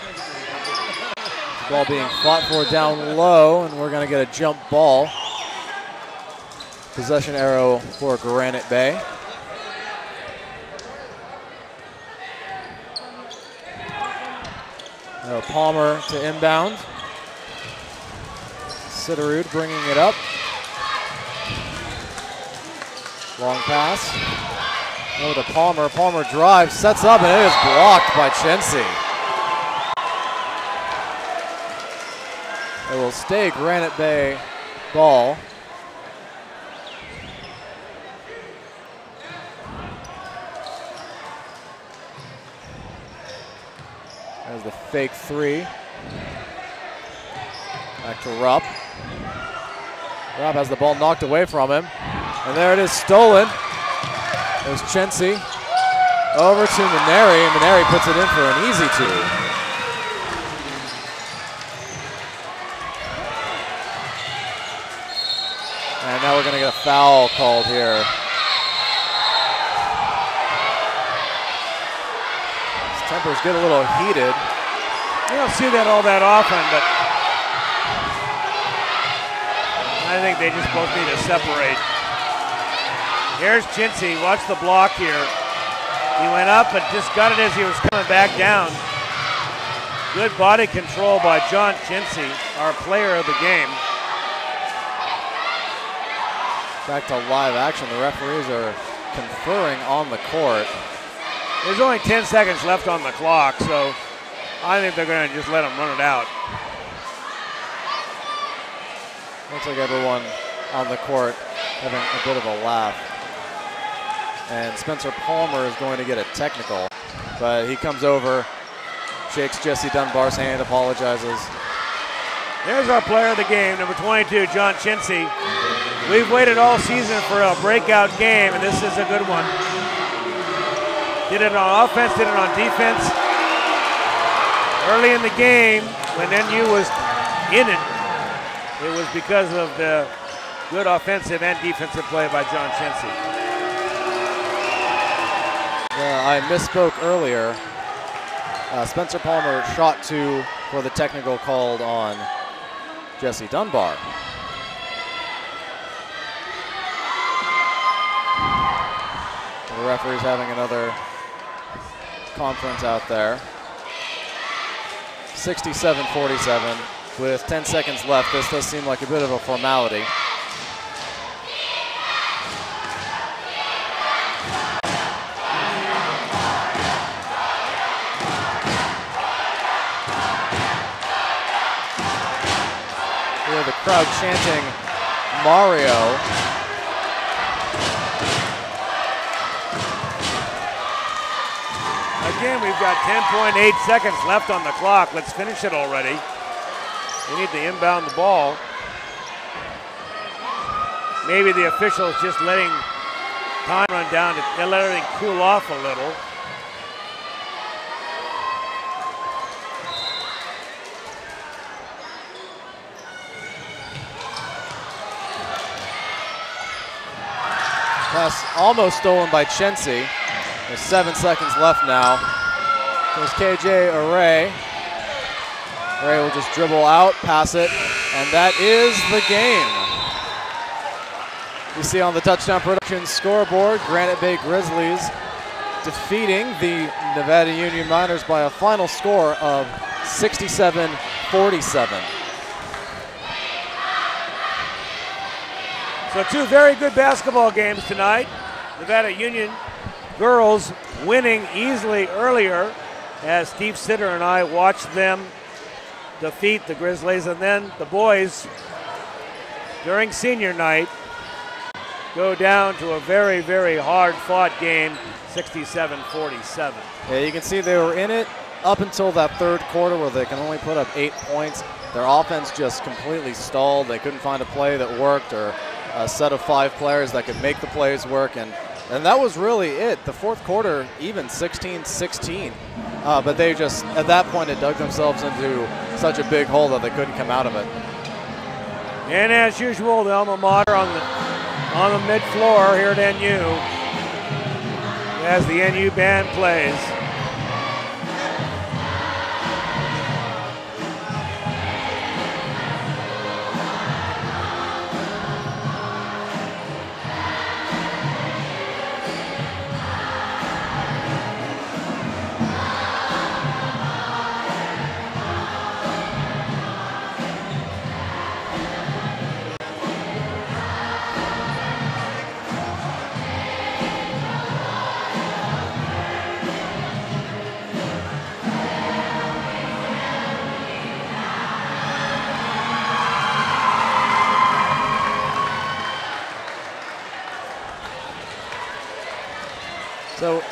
Ball being fought for down low, and we're going to get a jump ball. Possession arrow for Granite Bay. Palmer to inbound. Sitterud bringing it up. Long pass. Over to Palmer. Palmer drives, sets up, and it is blocked by Chensi. It will stay Granite Bay ball. There's the fake three. Back to Rupp. Rupp has the ball knocked away from him. And there it is, stolen. There's Chensi. Over to Maneri. Maneri puts it in for an easy two. And now we're going to get a foul called here. Tempers get a little heated. You don't see that all that often, but I think they just both need to separate. Here's Chensi, watch the block here. He went up but just got it as he was coming back down. Good body control by John Chensi, our player of the game. Back to live action, the referees are conferring on the court. There's only 10 seconds left on the clock, so I think they're going to just let them run it out. Looks like everyone on the court having a bit of a laugh. And Spencer Palmer is going to get a technical, but he comes over, shakes Jesse Dunbar's hand, apologizes. There's our player of the game, number 22, John Chensi. We've waited all season for a breakout game, and this is a good one. Did it on offense, did it on defense. Early in the game, when NU was in it, it was because of the good offensive and defensive play by John Chency. I misspoke earlier. Spencer Palmer shot 2 for the technical called on Jesse Dunbar. The referee's having another conference out there. 67-47 with 10 seconds left. This does seem like a bit of a formality. We hear the crowd chanting Mario. Again, we've got 10.8 seconds left on the clock. Let's finish it already. We need to inbound the ball. Maybe the officials just letting time run down. They're letting it cool off a little. Pass almost stolen by Chency. There's 7 seconds left now. There's KJ Array. Array will just dribble out, pass it, and that is the game. You see on the Touchdown Productions scoreboard, Granite Bay Grizzlies defeating the Nevada Union Miners by a final score of 67-47. So 2 very good basketball games tonight. Nevada Union girls winning easily earlier as Steve Sitter and I watched them defeat the Grizzlies, and then the boys during senior night go down to a very, very hard-fought game, 67-47. Yeah, you can see they were in it up until that third quarter where they can only put up 8 points. Their offense just completely stalled. They couldn't find a play that worked or a set of 5 players that could make the plays work, and that was really it. The fourth quarter, even 16-16, but they just, at that point, had dug themselves into such a big hole that they couldn't come out of it. And as usual, the alma mater on the mid-floor here at NU as the NU band plays. So,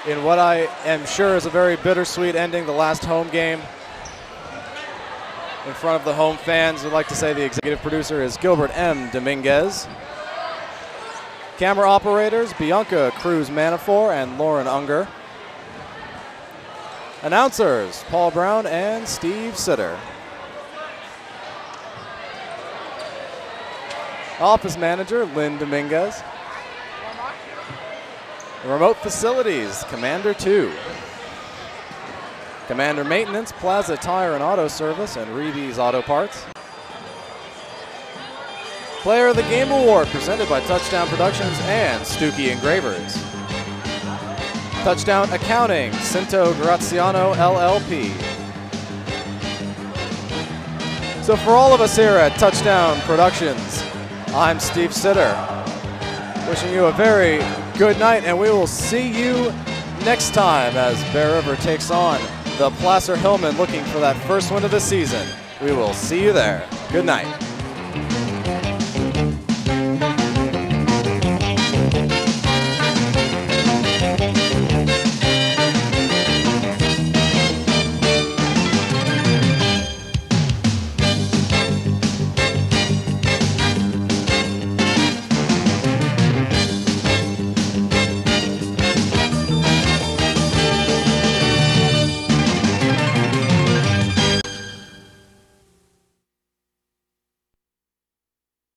in what I am sure is a very bittersweet ending, the last home game in front of the home fans, we'd like to say the executive producer is Gilbert M. Dominguez. Camera operators, Bianca Cruz-Manifor and Lauren Unger. Announcers, Paul Brown and Steve Sitter. Office manager, Lynn Dominguez. Remote facilities, Commander 2. Commander Maintenance, Plaza Tire and Auto Service, and Reeves Auto Parts. Player of the Game Award, presented by Touchdown Productions and Stuckey Engravers. Touchdown Accounting, Cinto Graziano LLP. So for all of us here at Touchdown Productions, I'm Steve Sitter, wishing you a very good night, and we will see you next time as Bear River takes on the Placer Hillman, looking for that first win of the season. We will see you there. Good night.